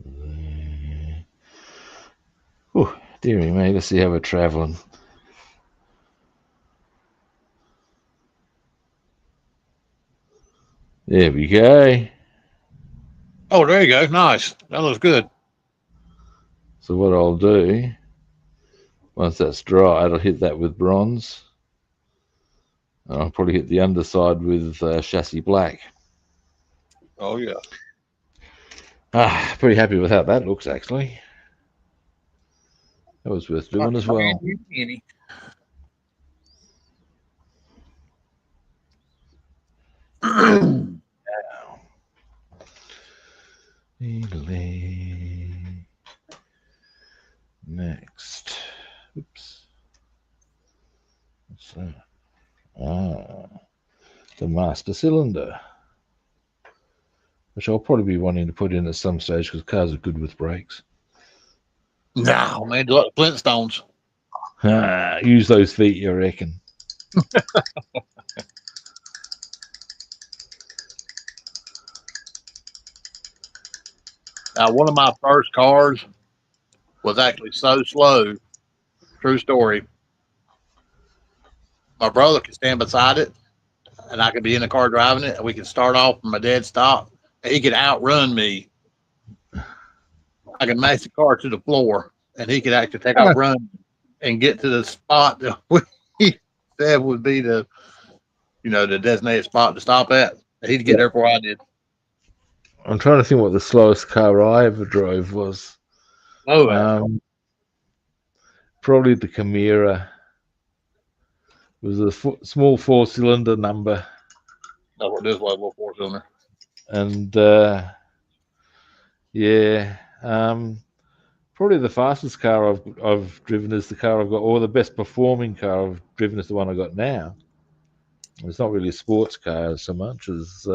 S1: There. Oh, dearie me, let's see how we're travelling. There we go.
S2: Oh, there you go. Nice. That looks good.
S1: So what I'll do, once that's dry, I'll hit that with bronze. And I'll probably hit the underside with chassis black.
S2: Oh, yeah.
S1: Pretty happy with how that looks, actually. That was worth doing as well. Next. Oops. What's that? The master cylinder, which I'll probably be wanting to put in at some stage because cars are good with brakes.
S2: No, man, look, Flintstones.
S1: Use those feet, you reckon?
S2: Now, one of my first cars was actually so slow. True story. My brother could stand beside it, and I could be in the car driving it, and we could start off from a dead stop. And he could outrun me. I could mash the car to the floor, and he could actually take off run and get to the spot that we said would be the designated spot to stop at. He'd get there before I did.
S1: I'm trying to think what the slowest car I ever drove was. Probably the Chimera. It was a small 4-cylinder number.
S2: That's what this was, a little 4-cylinder.
S1: And yeah, probably the fastest car I've driven is the car I've got, or the best performing car I've driven is the one I got now. It's not really a sports car so much as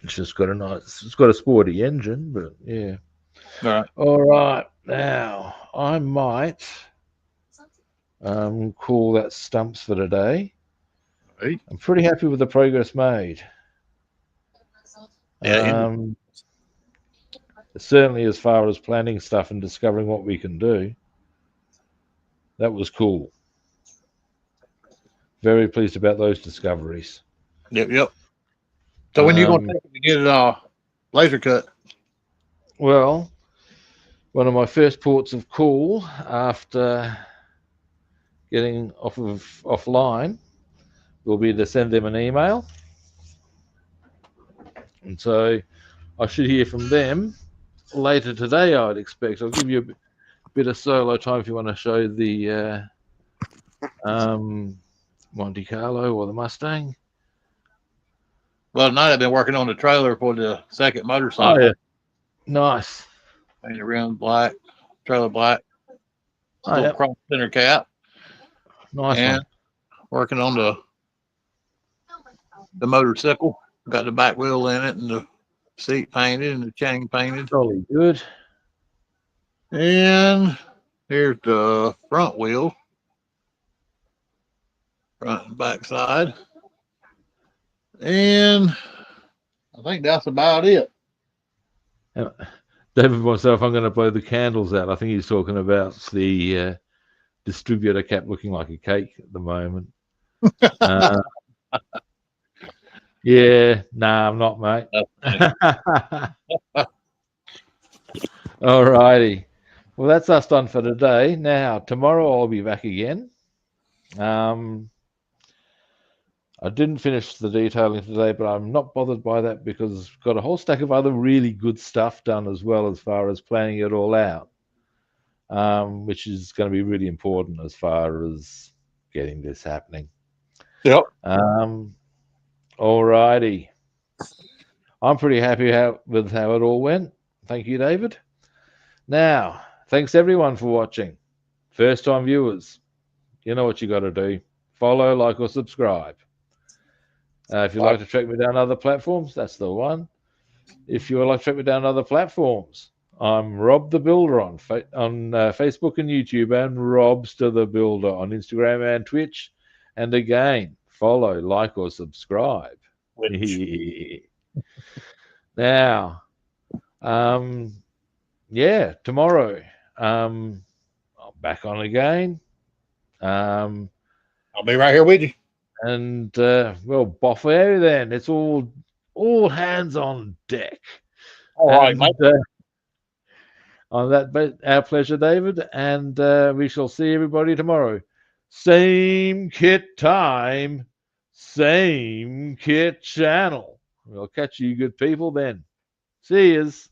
S1: it's just got it's got a sporty engine, but yeah. All right. Now I might call that stumps for today.
S2: Right.
S1: I'm pretty happy with the progress made. Certainly as far as planning stuff and discovering what we can do, that was cool. Very pleased about those discoveries.
S2: Yep. So when are you going to take it to get it laser cut?
S1: Well, one of my first ports of call after getting offline will be to send them an email. And so I should hear from them later today, I would expect. I'll give you a bit of solo time if you want to show the Monte Carlo or the Mustang.
S2: Well, tonight I've been working on the trailer for the second motorcycle.
S1: Oh, yeah. Nice.
S2: Painted around black, trailer black.
S1: Little
S2: chrome center cap.
S1: Nice
S2: and
S1: one.
S2: Working on the motorcycle. Got the back wheel in it and the seat painted and the chain painted.
S1: Totally good.
S2: And here's the front wheel. Front and back side. And I think that's about it.
S1: David, myself, I'm going to blow the candles out. I think he's talking about the distributor cap looking like a cake at the moment. Yeah, nah, I'm not, mate. All righty. Well, that's us done for today. Now, tomorrow I'll be back again. I didn't finish the detailing today, but I'm not bothered by that because I've got a whole stack of other really good stuff done as well as far as planning it all out, which is going to be really important as far as getting this happening.
S2: Yep.
S1: All righty. I'm pretty happy with how it all went. Thank you, David. Now, thanks everyone for watching. First-time viewers, you know what you got to do. Follow, like, or subscribe. If you'd like to track me down other platforms, that's the one. If you would like to track me down other platforms, I'm Rob the Builder on Facebook and YouTube, and Robster the Builder on Instagram and Twitch. And again, follow, like, or subscribe. Now, yeah, tomorrow, I'm back on again.
S2: I'll be right here with you.
S1: And well, boffo then. It's all hands on deck.
S2: All right,
S1: And,
S2: mate.
S1: on that, our pleasure, David, and we shall see everybody tomorrow. Same kit time, same kit channel. We'll catch you good people then. See yous.